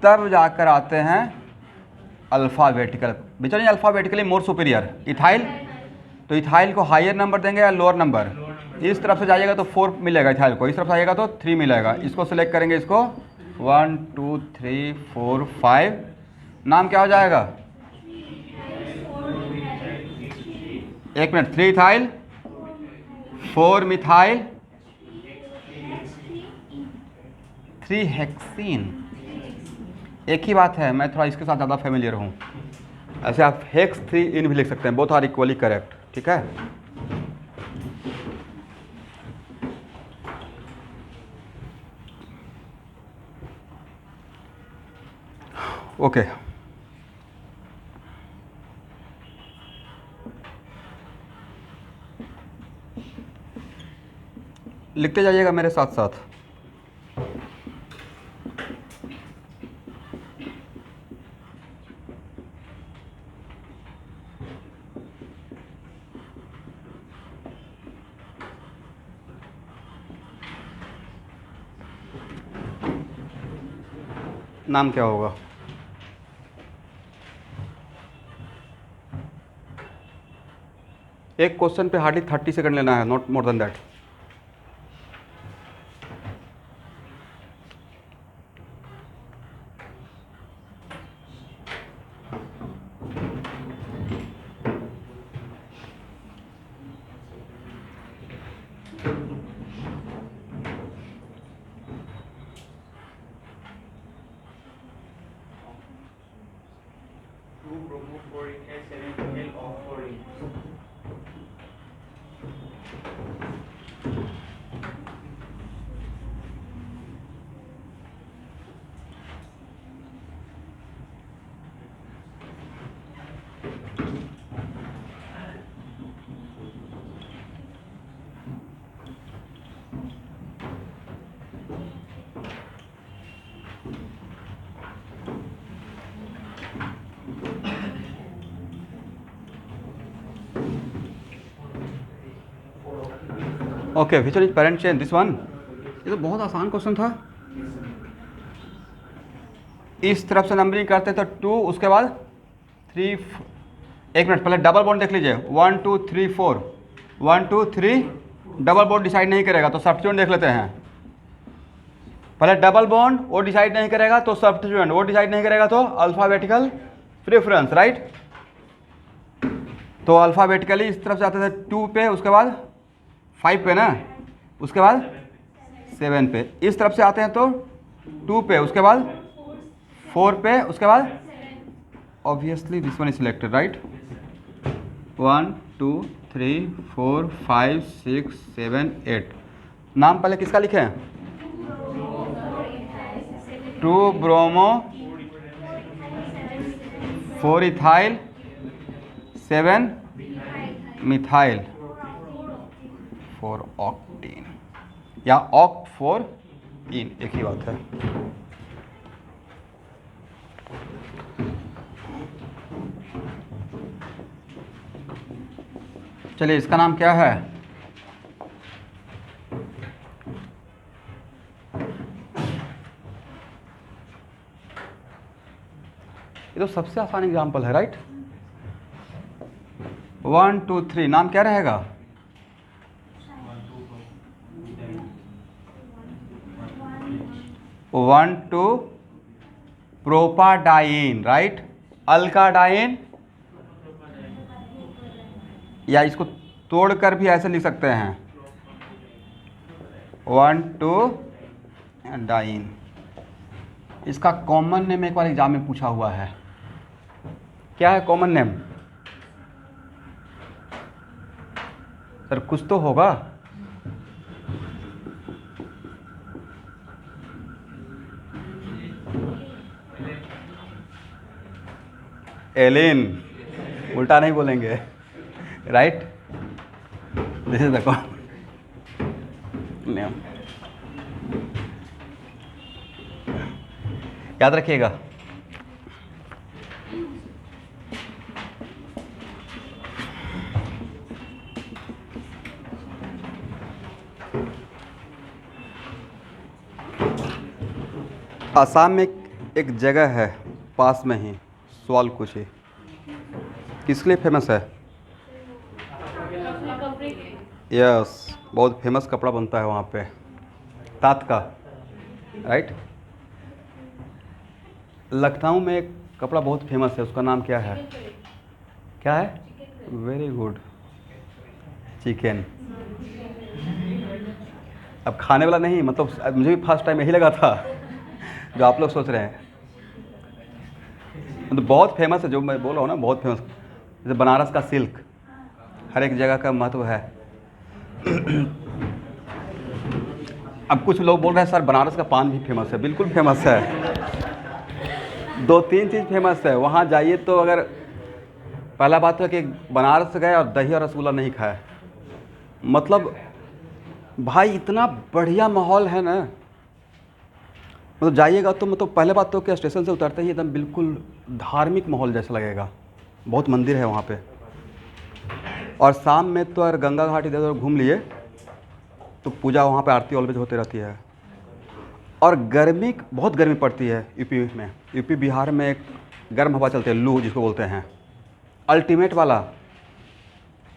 तब जाकर आते हैं अल्फ़ाबेटिकल। बेचारे अल्फ़ाबेटिकली मोर सुपीरियर इथाइल, तो इथाइल को हायर नंबर देंगे या लोअर नंबर? इस तरफ से जाइएगा तो 4 मिलेगा इथाइल को, इस तरफ से आइएगा तो 3 मिलेगा। इसको सिलेक्ट करेंगे, इसको 1, 2, 3, 4, 5। नाम क्या हो जाएगा? 1 मिनट। 3 ethyl, 4 methyl, 3 hexene. एक ही बात है, मैं थोड़ा इसके साथ ज़्यादा फेमिलियर हूँ। ऐसे आप हेक्स 3 इन भी लिख सकते हैं, बोथ आर इक्वली करेक्ट, ठीक है। ओके लिखते जाइएगा मेरे साथ साथ। नाम क्या होगा? एक क्वेश्चन पे हार्डली 30 सेकंड लेना है, not more than that. Okay, which one is parent chain? This one. ये तो बहुत आसान क्वेश्चन था। इस तरफ से नंबरिंग करते तो 2, उसके बाद 3, एक मिनट पहले डबल बॉन्ड देख लीजिए, 1 2 3 4, 1 2 3, डबल बॉन्ड डिसाइड नहीं करेगा तो सब्स्टिट्यूएंट देख लेते हैं। पहले डबल बॉन्ड वो डिसाइड नहीं करेगा तो सब्स्टिट्यूएंट, वो डिसाइड नहीं करेगा तो अल्फाबेटिकल प्रेफरेंस, राइट। तो अल्फाबेटिकली इस तरफ से आते थे 2 पे, उसके बाद 5 पे ना, उसके बाद 7 पे। इस तरफ से आते हैं तो 2 पे, उसके बाद 4 पे, उसके बाद obviously this one is selected, right. 1 2 3 4 5 6 7 8। नाम पहले किसका लिखे हैं? 2 ब्रोमो 4 इथाइल 7 मिथाइल 4 ऑक्टीन या ऑक्ट 4 इन, एक ही बात है। चलिए इसका नाम क्या है? ये तो सबसे आसान एग्जाम्पल है, राइट। 1 2 3, नाम क्या रहेगा? 1 2 प्रोपाडाइन, राइट। अल्काडाइन, या इसको तोड़कर भी ऐसे लिख सकते हैं 1 2 डाइन। इसका कॉमन नेम एक बार एग्जाम में पूछा हुआ है, क्या है कॉमन नेम? सर कुछ तो होगा। एलिन, उल्टा नहीं बोलेंगे, right. This is the name, याद रखिएगा। आसाम में एक जगह है पास में ही, स्वालकुची, किस लिए फेमस है? यस, बहुत फेमस कपड़ा बनता है वहाँ पे, तात का, राइट। लखनऊ में एक कपड़ा बहुत फेमस है, उसका नाम क्या है? क्या है? Very good, chicken. अब खाने वाला नहीं, मतलब मुझे भी फर्स्ट टाइम यही लगा था जो आप लोग सोच रहे हैं। मतलब बहुत फेमस है, जो मैं बोल रहा हूँ ना, बहुत फेमस। जैसे बनारस का सिल्क, हर एक जगह का महत्व है। अब कुछ लोग बोल रहे हैं सर बनारस का पान भी फेमस है। बिल्कुल फेमस है, 2-3 चीज़ फेमस है। वहाँ जाइए तो अगर पहला बात है कि बनारस गए और दही और रसगुल्ला नहीं खाए, मतलब भाई इतना बढ़िया माहौल है ना, मतलब जाइएगा तो मतलब पहले बात तो क्या, स्टेशन से उतरते ही एकदम बिल्कुल धार्मिक माहौल जैसा लगेगा। बहुत मंदिर है वहाँ पे, और शाम में तो अगर गंगा घाट इधर उधर घूम लिए तो पूजा वहाँ पे, आरती ऑलवेज होती रहती है। और गर्मी, बहुत गर्मी पड़ती है यूपी में। यूपी बिहार में एक गर्म हवा चलती है, लू जिसको बोलते हैं, अल्टीमेट वाला।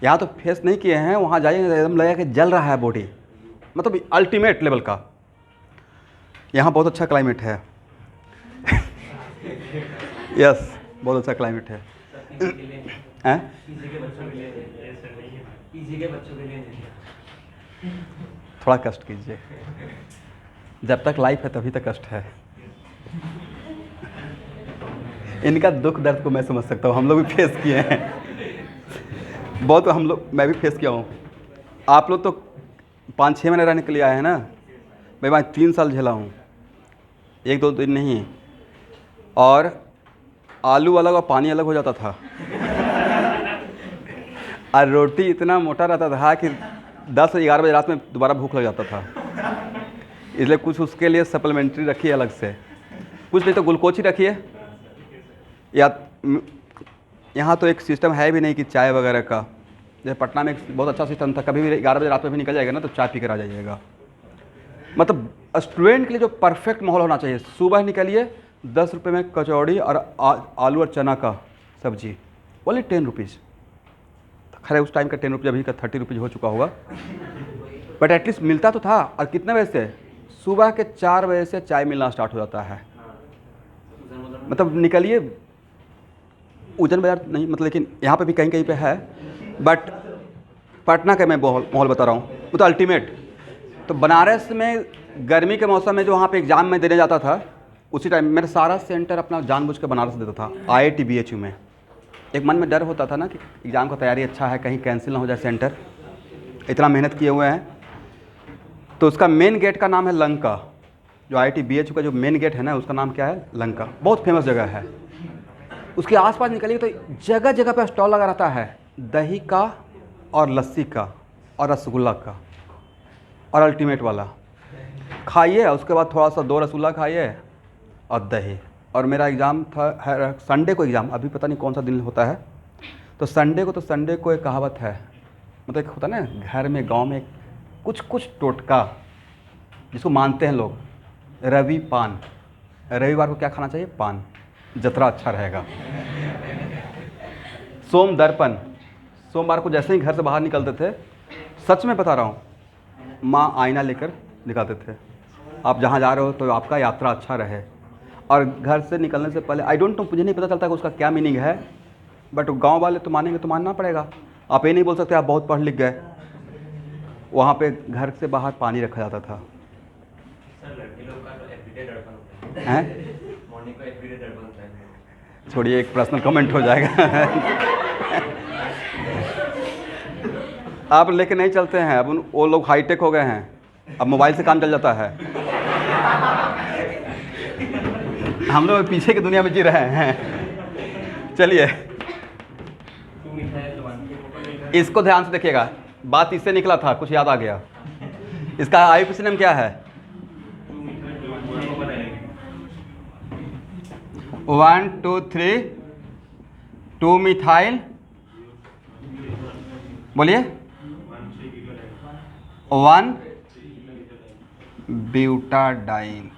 यहाँ तो फेस नहीं किए हैं, वहाँ जाइए एकदम लगेगा कि जल रहा है बॉडी, मतलब अल्टीमेट लेवल का। यहाँ बहुत अच्छा क्लाइमेट है। यस, बहुत अच्छा क्लाइमेट है। थोड़ा कष्ट कीजिए, जब तक लाइफ है तभी तक कष्ट है। इनका दुख दर्द को मैं समझ सकता हूँ, हम लोग भी फेस किए हैं बहुत। हम लोग, मैं भी फेस किया हूँ। आप लोग तो 5-6 महीने रहने के लिए आए हैं ना, मैं वहाँ 3 साल झेला हूँ, 1-2 दिन नहीं। और आलू अलग और पानी अलग हो जाता था और रोटी इतना मोटा रहता था कि 10 से 11 बजे रात में दोबारा भूख लग जाता था। इसलिए कुछ उसके लिए सप्लीमेंट्री रखिए अलग से, कुछ नहीं तो ग्लूकोज ही रखिए। या यहाँ तो एक सिस्टम है भी नहीं कि चाय वगैरह का, जैसे पटना में एक बहुत अच्छा सिस्टम था, कभी भी 11 बजे रात में भी निकल जाएगा ना तो चाय पी कर आ जाइएगा। मतलब स्टूडेंट के लिए जो परफेक्ट माहौल होना चाहिए, सुबह निकलिए 10 रुपये में कचौड़ी और आलू और चना का सब्जी, ओनली 10 रुपीज़। खैर उस टाइम का 10 रुपये अभी का 30 रुपीज़ हो चुका होगा, बट एटलीस्ट मिलता तो था। और कितने बजे से? सुबह के 4 बजे से चाय मिलना स्टार्ट हो जाता है। मतलब निकलिए, उज्जैन बाजार नहीं मतलब, लेकिन यहाँ पे भी कहीं कहीं पे है, बट पटना का मैं माहौल बता रहा हूँ, वो तो अल्टीमेट। तो बनारस में गर्मी के मौसम में जो वहाँ पे एग्ज़ाम में देने जाता था, उसी टाइम मेरा सारा सेंटर अपना जानबूझ के बनारस देता था। IIT BHU में एक मन में डर होता था ना कि एग्ज़ाम का तैयारी अच्छा है, कहीं कैंसिल ना हो जाए सेंटर, इतना मेहनत किए हुए हैं। तो उसका मेन गेट का नाम है लंका। जो IIT BHU का जो मेन गेट है ना, उसका नाम क्या है? लंका। बहुत फेमस जगह है। उसके आसपास निकलिए तो जगह जगह पे स्टॉल लगा रहता है, दही का और लस्सी का और रसगुल्ला का, और अल्टीमेट वाला खाइए, उसके बाद थोड़ा सा 2 रसगुल्ला खाइए और दही। और मेरा एग्ज़ाम था संडे को एग्ज़ाम, अभी पता नहीं कौन सा दिन होता है। तो संडे को एक कहावत है, मतलब एक होता है ना घर में गांव में कुछ टोटका जिसको मानते हैं लोग, रवि पान। रविवार को क्या खाना चाहिए? पान, जतरा अच्छा रहेगा। सोम दर्पण, सोमवार को जैसे ही घर से बाहर निकलते थे, सच में बता रहा हूँ, माँ आईना लेकर दिखाते थे, आप जहाँ जा रहे हो तो आपका यात्रा अच्छा रहे। और घर से निकलने से पहले, आई डोंट नो, मुझे नहीं पता चलता कि उसका क्या मीनिंग है, बट गांव वाले तो मानेंगे तो मानना पड़ेगा। आप ये नहीं बोल सकते आप बहुत पढ़ लिख गए। वहाँ पे घर से बाहर पानी रखा जाता था। हैं? छोड़िए, एक पर्सनल कमेंट हो जाएगा। आप लेके नहीं चलते हैं, अब वो लोग हाईटेक हो गए हैं, अब मोबाइल से काम चल जाता है। हम लोग पीछे की दुनिया में जी रहे हैं। चलिए, इसको ध्यान से देखिएगा, बात इससे निकला था, कुछ याद आ गया। इसका IUPAC नाम क्या है? 1 2 3 2 मिथाइल, बोलिए, 1 ब्यूटाडाइन।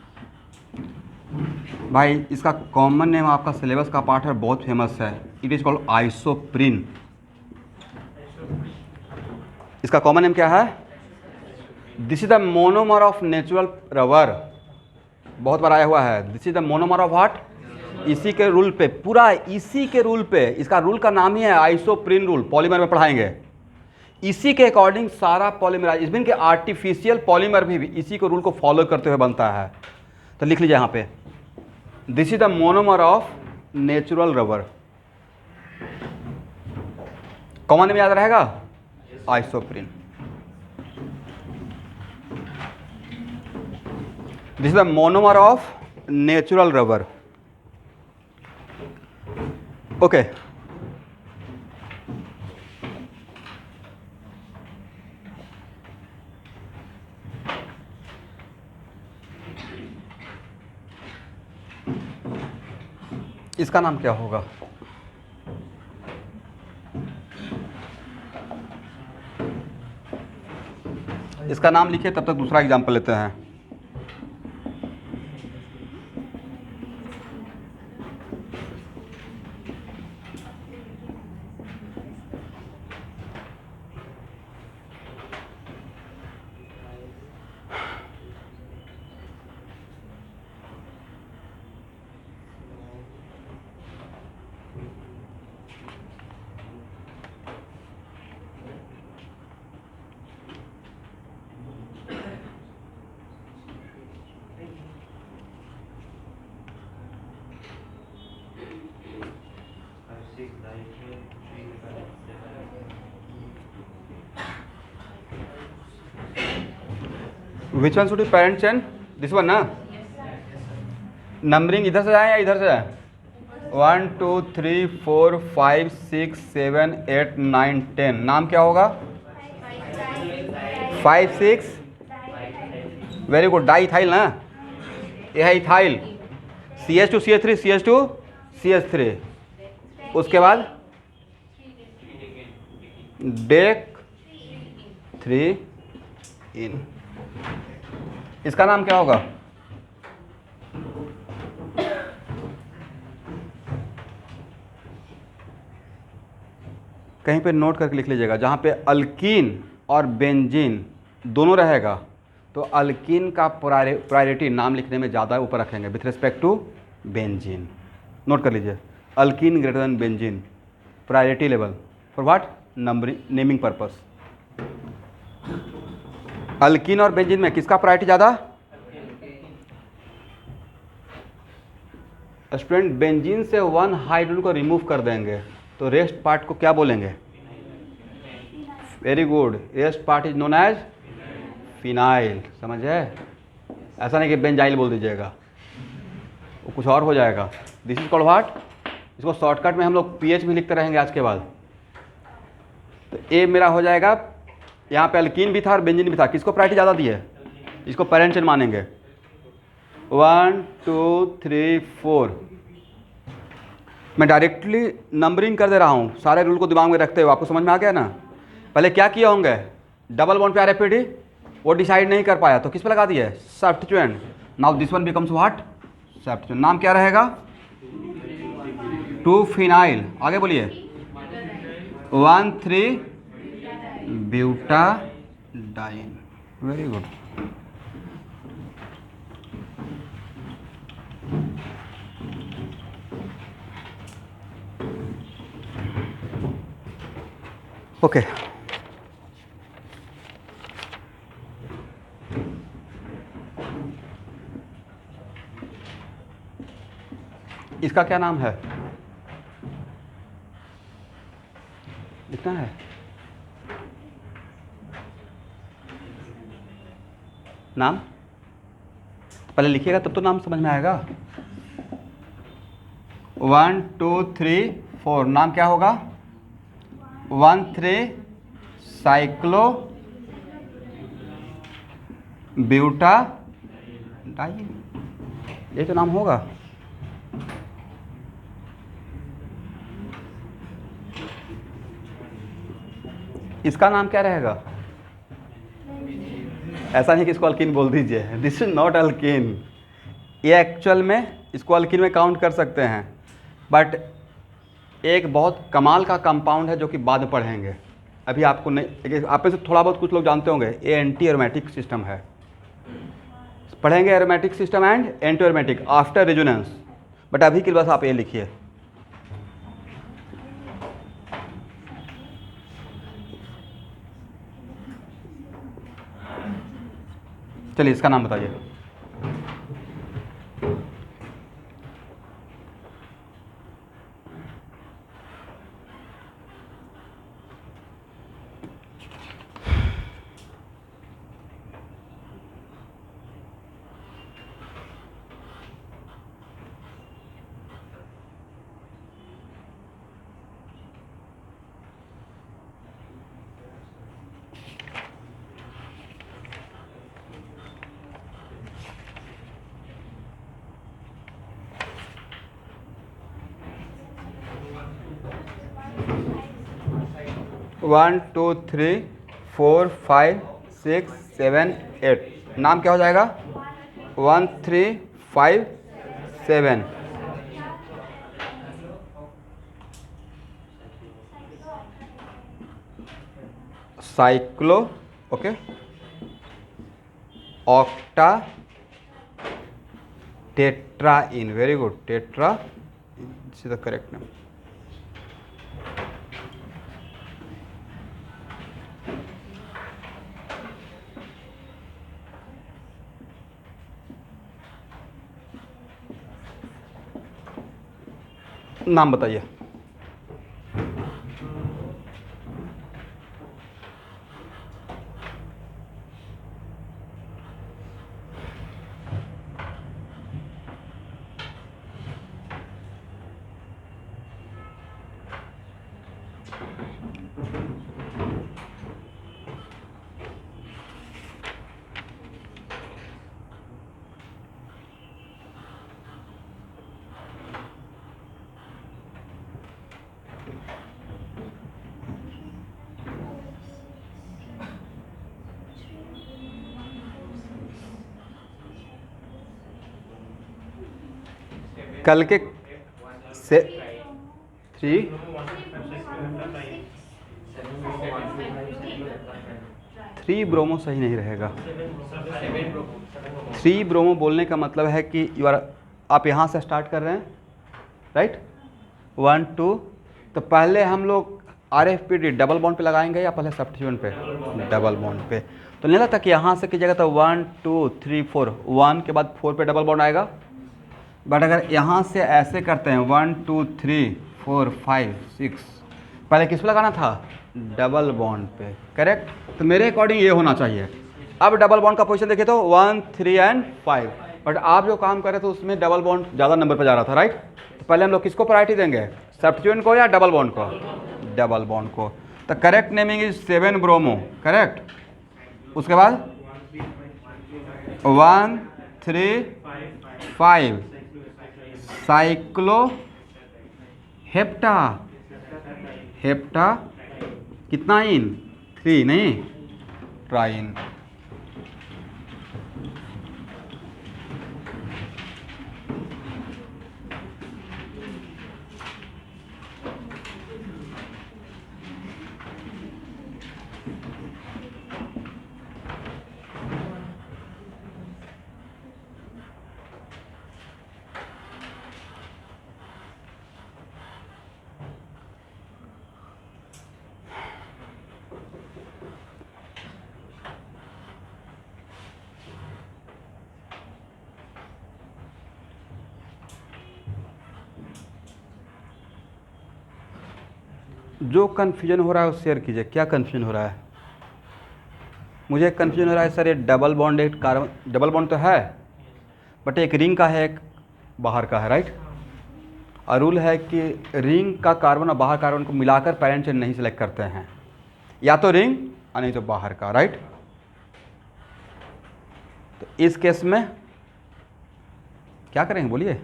भाई इसका कॉमन नेम आपका सिलेबस का पार्ट है, बहुत फेमस है, इट इज़ कॉल्ड आइसोप्रिन। इसका कॉमन नेम क्या है? This is the monomer of natural rubber. बहुत बार आया हुआ है, this is the monomer of what? इसी के रूल पे, पूरा इसी के रूल पे, इसका रूल का नाम ही है आइसोप्रिन रूल, पॉलीमर में पढ़ाएंगे। इसी के अकॉर्डिंग सारा पॉलीमराइज, इवन के आर्टिफिशियल पॉलीमर भी इसी को रूल को फॉलो करते हुए बनता है। तो लिख लीजिए यहाँ पे, this is the monomer of natural rubber. Common name याद रहेगा? Isoprene. This is the monomer of natural rubber. Okay, इसका नाम क्या होगा? इसका नाम लिखिए, तब तक दूसरा एग्जाम्पल लेते हैं। विच one should be parent chain? This one ना? नंबरिंग इधर से जाए या इधर से जाए? 1 2 3 4 5 6 7 8 9 10। नाम क्या होगा? 5 6, वेरी गुड, डाई इथाइल ना, यह है ethyl. CH2 CH3 CH2 CH3, उसके बाद डेक 3 इन। इसका नाम क्या होगा? कहीं पे नोट करके लिख लीजिएगा, जहाँ पे अल्कीन और बेंजीन दोनों रहेगा तो अल्कीन का प्रायोरिटी नाम लिखने में ज़्यादा ऊपर रखेंगे with respect to benzene. Note कर लीजिए, alkene greater than benzene, priority level for what, numbering naming purpose. Alkene और बेंजीन में किसका प्रायोरिटी ज़्यादा? स्टूडेंट बेंजीन से 1 हाइड्रोजन को रिमूव कर देंगे तो रेस्ट पार्ट को क्या बोलेंगे? Very good, rest part is known as phenyl. समझे? ऐसा नहीं कि बेंजाइल बोल दीजिएगा, वो कुछ और हो जाएगा। दिस इज कॉल्ड व्हाट, इसको शॉर्टकट में हम लोग पीएच भी लिखते रहेंगे आज के बाद। तो ए मेरा हो जाएगा, यहाँ पे अल्कीन भी था और बेंजीन भी था, किसको प्रायोरिटी ज़्यादा दी है? इसको पेरेंट चेन मानेंगे। 1 2 3 4, मैं डायरेक्टली नंबरिंग कर दे रहा हूँ, सारे रूल को दिमाग में रखते हुए। आपको समझ में आ गया ना? पहले क्या किए होंगे, डबल बॉन्ड पे आरएफईडी वो डिसाइड नहीं कर पाया तो किस पे लगा दिए? Substituent. Now this one becomes what? Substituent. नाम क्या रहेगा? 2 फिनाइल। आगे बोलिए, 1 3 ब्यूटाडाइन। Very good. ओके, इसका क्या नाम है? लिखना है? नाम पहले लिखिएगा तब तो नाम समझ में आएगा। 1 2 3 4, नाम क्या होगा? 1 3 साइक्लो ब्यूटाडाइन, ये तो नाम होगा। इसका नाम क्या रहेगा? ऐसा नहीं कि इसको अल्कीन बोल दीजिए, दिस इज नॉट अल्कीन। ये एक्चुअल में इसको अल्कीन में काउंट कर सकते हैं, बट एक बहुत कमाल का कंपाउंड है जो कि बाद में पढ़ेंगे। अभी आपको नहीं, आप में से थोड़ा बहुत कुछ लोग जानते होंगे, ये एंटी एरोमेटिक सिस्टम है। पढ़ेंगे aromatic system and anti aromatic after resonance, but अभी के लिए बस आप ये लिखिए। चलिए इसका नाम बताइए। वन टू थ्री 4 5 6 7 8, नाम क्या हो जाएगा? 1 3 5 7। Cyclo, okay, octa tetraene. Very good, tetra is the correct name. नाम बताइए। कल के से 3 3 ब्रोमो सही नहीं रहेगा। 3 ब्रोमो बोलने का मतलब है कि आप यहाँ से स्टार्ट कर रहे हैं, राइट, 1 2, तो पहले हम लोग RFPD डबल बॉन्ड पे लगाएंगे या पहले सब्स्टिट्यूएंट पे? डबल बॉन्ड पे। तो नहीं लगता कि यहाँ से कीजिएगा तो 1 2 3 4, 1 के बाद 4 पे डबल बॉन्ड आएगा। बट अगर यहाँ से ऐसे करते हैं 1 2 3 4 5 6, पहले किस पे लगाना था? डबल बॉन्ड पे, करेक्ट। तो मेरे अकॉर्डिंग ये होना चाहिए। अब डबल बॉन्ड का पोजीशन देखिए तो 1 3 एंड 5, बट आप जो काम कर रहे थे उसमें डबल बॉन्ड ज़्यादा नंबर पर जा रहा था, राइट। तो पहले हम लोग किसको प्रायोरिटी देंगे? सब्स्टिट्यूएंट को या डबल बॉन्ड को? डबल बॉन्ड को। तो correct naming is 7 bromo, correct. उसके बाद 1 3 5 साइक्लो हेप्टा, हेप्टा कितना इन? 3 नहीं, ट्राइन। जो कन्फ्यूजन हो रहा है वो शेयर कीजिए। क्या कन्फ्यूजन हो रहा है? मुझे कन्फ्यूजन हो रहा है सर, ये डबल बॉन्ड एक कार्बन, डबल बॉन्ड तो है बट एक रिंग का है एक बाहर का है, राइट। और रूल है कि रिंग का कार्बन और बाहर कार्बन को मिलाकर पैरेंट चेन नहीं सिलेक्ट करते हैं, या तो रिंग और नहीं तो बाहर का, राइट। तो इस केस में क्या करेंगे बोलिए?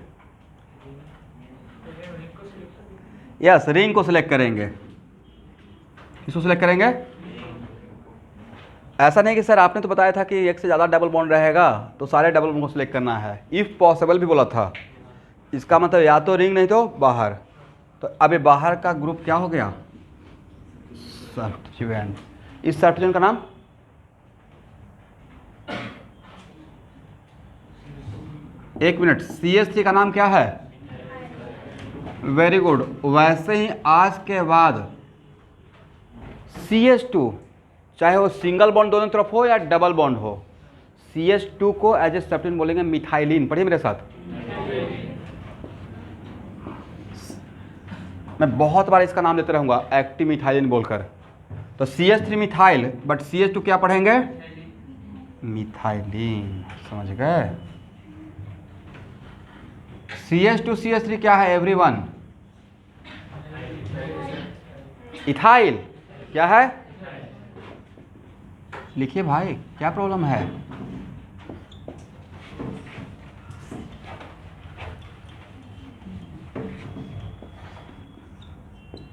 यस, रिंग को सिलेक्ट करेंगे। किसको सिलेक्ट करेंगे? ऐसा नहीं कि सर आपने तो बताया था कि एक से ज़्यादा डबल बॉन्ड रहेगा तो सारे डबल बॉन्ड को सिलेक्ट करना है, इफ़ पॉसिबल भी बोला था। इसका मतलब या तो रिंग नहीं तो बाहर। तो अब ये बाहर का ग्रुप क्या हो गया? सब्स्टिट्यूएंट। इस सब्स्टिट्यूएंट का नाम एक मिनट, CH3 का नाम क्या है? Very good. वैसे ही आज के बाद CH2, चाहे वो सिंगल बॉन्ड दोनों तरफ हो या डबल बॉन्ड हो, CH2 को एज ए सब्स्टिट्यूएंट बोलेंगे मिथाइलिन। पढ़िए मेरे साथ। मैं बहुत बार इसका नाम लेते रहूंगा, एक्टिव मिथाइलिन बोलकर। तो CH3 मिथाइल, बट CH2 क्या पढ़ेंगे? मिथाइलिन। समझ गए? CH2 CH3 क्या है एवरीवन? इथाइल। क्या है? लिखिए भाई, क्या प्रॉब्लम है?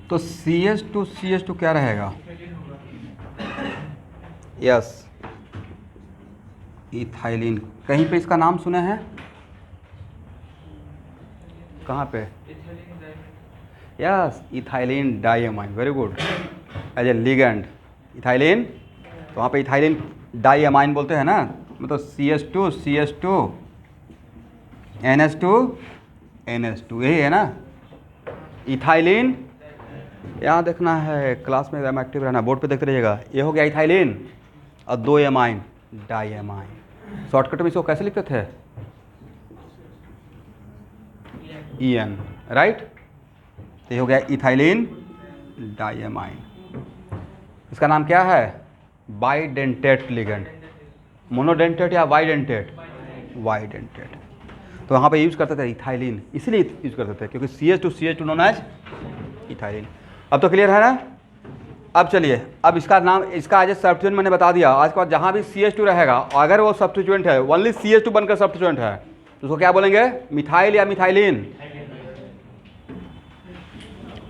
तो CH2 क्या रहेगा? Yes, ethylene. कहीं पे इसका नाम सुने हैं? कहाँ पे? Yes, ethylene diamine. Very good. As a ligand ethylene, तो वहाँ पे इथाइलिन डाइअमाइन बोलते हैं ना, मतलब CH2 CH2 NH2 NH2, यही है ना इथाइलिन। यहाँ देखना है, क्लास में एकदम एक्टिव रहना, बोर्ड पे देखते रहिएगा। ये हो गया इथाइलिन और 2 एमाइन डाइअमाइन। शॉर्टकट में इसको कैसे लिखते थे? EN, right. तो ये हो गया इथाइलिन डाइअमाइन। इसका नाम क्या है? Bidentate ligand. मोनोडेंटेट या बाइडेंटेट? बाइडेंटेट। तो वहाँ पे यूज़ करते थे इथाइलिन, इसीलिए यूज़ करते थे क्योंकि CH2 नोन एज इथाइलिन। अब तो क्लियर है ना? अब चलिए, अब इसका नाम, इसका आज सब्स्टिट्यूएंट मैंने बता दिया। आज के बाद जहाँ भी CH2 रहेगा, अगर वो सब्स्टिट्यूएंट है, ओनली CH2 बनकर सब्स्टिट्यूएंट है, तो उसको क्या बोलेंगे? मिथाइल या मिथाइलिन।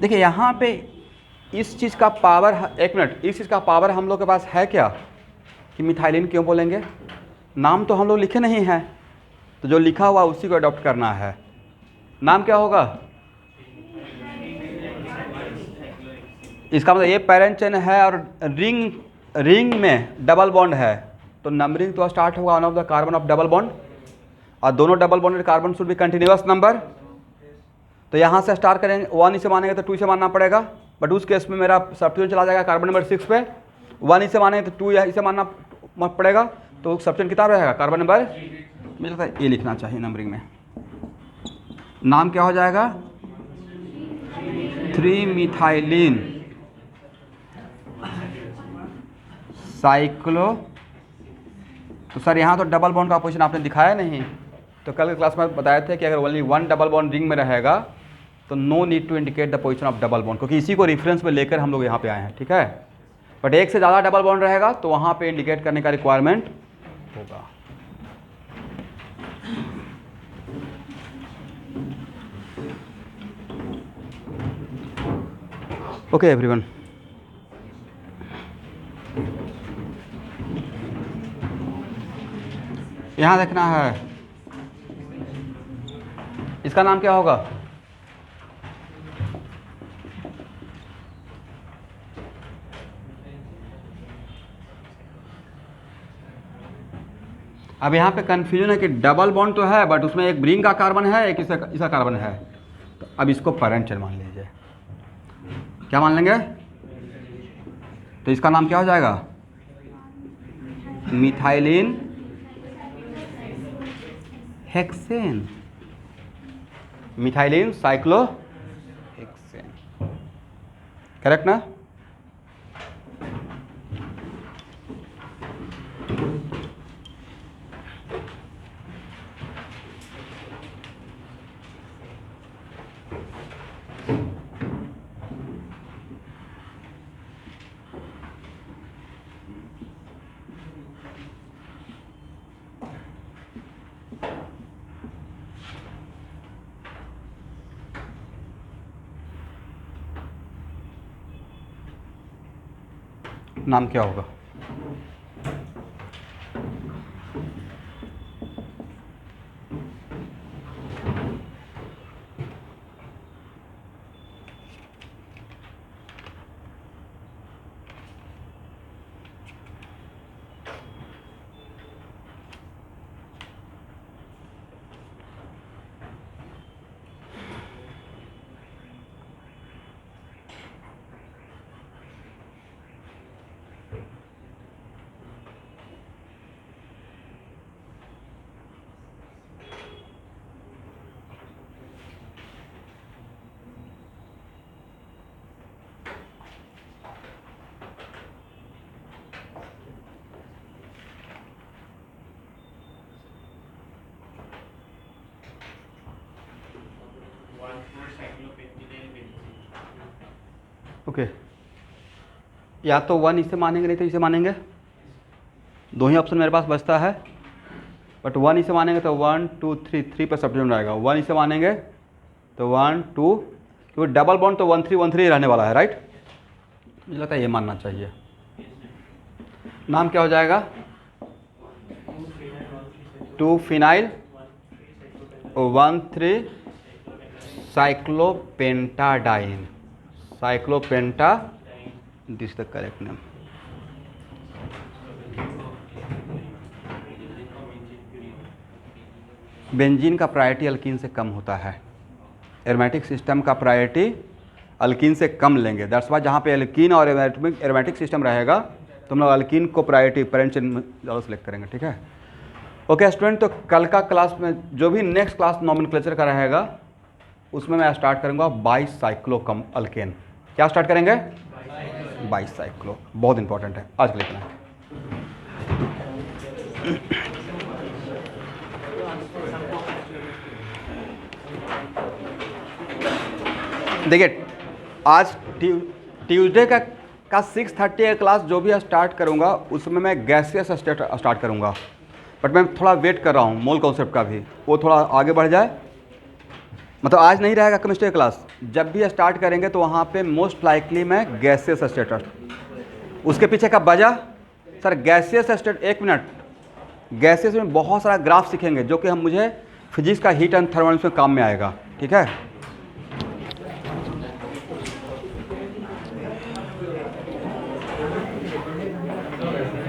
देखिए यहाँ पे इस चीज़ का पावर, एक मिनट, इस चीज़ का पावर हम लोग के पास है क्या कि मिथाइलिन क्यों बोलेंगे? नाम तो हम लोग लिखे नहीं हैं, तो जो लिखा हुआ उसी को अडॉप्ट करना है। नाम क्या होगा? इसका मतलब ये पेरेंट चेन है और रिंग रिंग में डबल बॉन्ड है तो नंबरिंग तो स्टार्ट होगा one of the carbon of double bond, और दोनों double bonded carbon should be continuous number. तो यहाँ से स्टार्ट करेंगे, 1 इसे मानेंगे तो 2 इसे मानना पड़ेगा, बट उस केस में मेरा सब्स्टिट्यूशन चला जाएगा कार्बन नंबर 6 पे। 1 इसे मानेंगे तो 2 इसे मानना पड़ेगा, तो सब्स्टिट्यूशन कितना रहेगा कार्बन नंबर, मुझे लगता है ये लिखना चाहिए नंबरिंग में। नाम क्या हो जाएगा, 3 मिथाइलिन साइक्लो। तो सर यहाँ तो डबल बॉन्ड का पोजीशन आपने दिखाया नहीं, तो कल के क्लास में बताए थे कि अगर ओनली 1 डबल बॉन्ड रिंग में रहेगा तो no need to indicate the position of double bond, क्योंकि इसी को रेफरेंस में लेकर हम लोग यहाँ पे आए हैं, ठीक है। बट एक से ज़्यादा डबल बॉन्ड रहेगा तो वहाँ पे इंडिकेट करने का रिक्वायरमेंट होगा। ओके एवरीवन, यहाँ देखना है इसका नाम क्या होगा, अब यहाँ पे कन्फ्यूजन है कि डबल बॉन्ड तो है बट उसमें एक रिंग का कार्बन है, एक इसका कार्बन है, तो अब इसको पैरेंट चेन मान लीजिए। क्या मान लेंगे, तो इसका नाम क्या हो जाएगा, methylene hexane, methylene cyclo hexane, correct ना। नाम क्या होगा, ओके या तो 1 इसे मानेंगे नहीं तो इसे मानेंगे, दो ही ऑप्शन मेरे पास बचता है, बट 1 इसे मानेंगे तो 1 2 3 3 पर सब्स्टिट्यूशन रहेगा, 1 इसे मानेंगे तो 1 2, क्योंकि डबल बॉन्ड तो 1 3 1 3 रहने वाला है, राइट। मुझे लगता है ये मानना चाहिए। नाम क्या हो जाएगा, 2 phenyl 1 3 cyclopentadiene, cyclopenta, this is the correct name. Benzene का प्रायोरिटी अल्कीन से कम होता है, एरोमेटिक सिस्टम का प्रायोरिटी अल्कीन से कम लेंगे, दैट्स वाई जहाँ पे अल्कीन और एरोमेटिक सिस्टम रहेगा तो हम लोग अल्कीन को प्रायोरिटी पैरेंट चेन में ज़्यादा सेलेक्ट करेंगे, ठीक है। ओके स्टूडेंट, तो कल का क्लास में जो भी नेक्स्ट क्लास नॉमेनक्लेचर का रहेगा उसमें मैं स्टार्ट करूँगा बाइस साइक्लो अल्केन। क्या स्टार्ट करेंगे, बाइस साइक्लो, बहुत इंपॉर्टेंट है, आज के लिए इतना है। देखिए आज ट्यूसडे का 6:30 का क्लास जो भी स्टार्ट करूँगा उसमें मैं गैसियस स्टार्ट करूँगा, बट मैं थोड़ा वेट कर रहा हूँ मोल कॉन्सेप्ट का भी, वो थोड़ा आगे बढ़ जाए। मतलब आज नहीं रहेगा केमिस्ट्री क्लास, जब भी स्टार्ट करेंगे तो वहाँ पे मोस्ट लाइकली मैं गैसियस स्टेट, उसके पीछे का वजह सर गैसियस स्टेट, एक मिनट, गैसियस में बहुत सारा ग्राफ सीखेंगे जो कि हम मुझे फिजिक्स का हीट एंड थर्मल में काम में आएगा, ठीक है।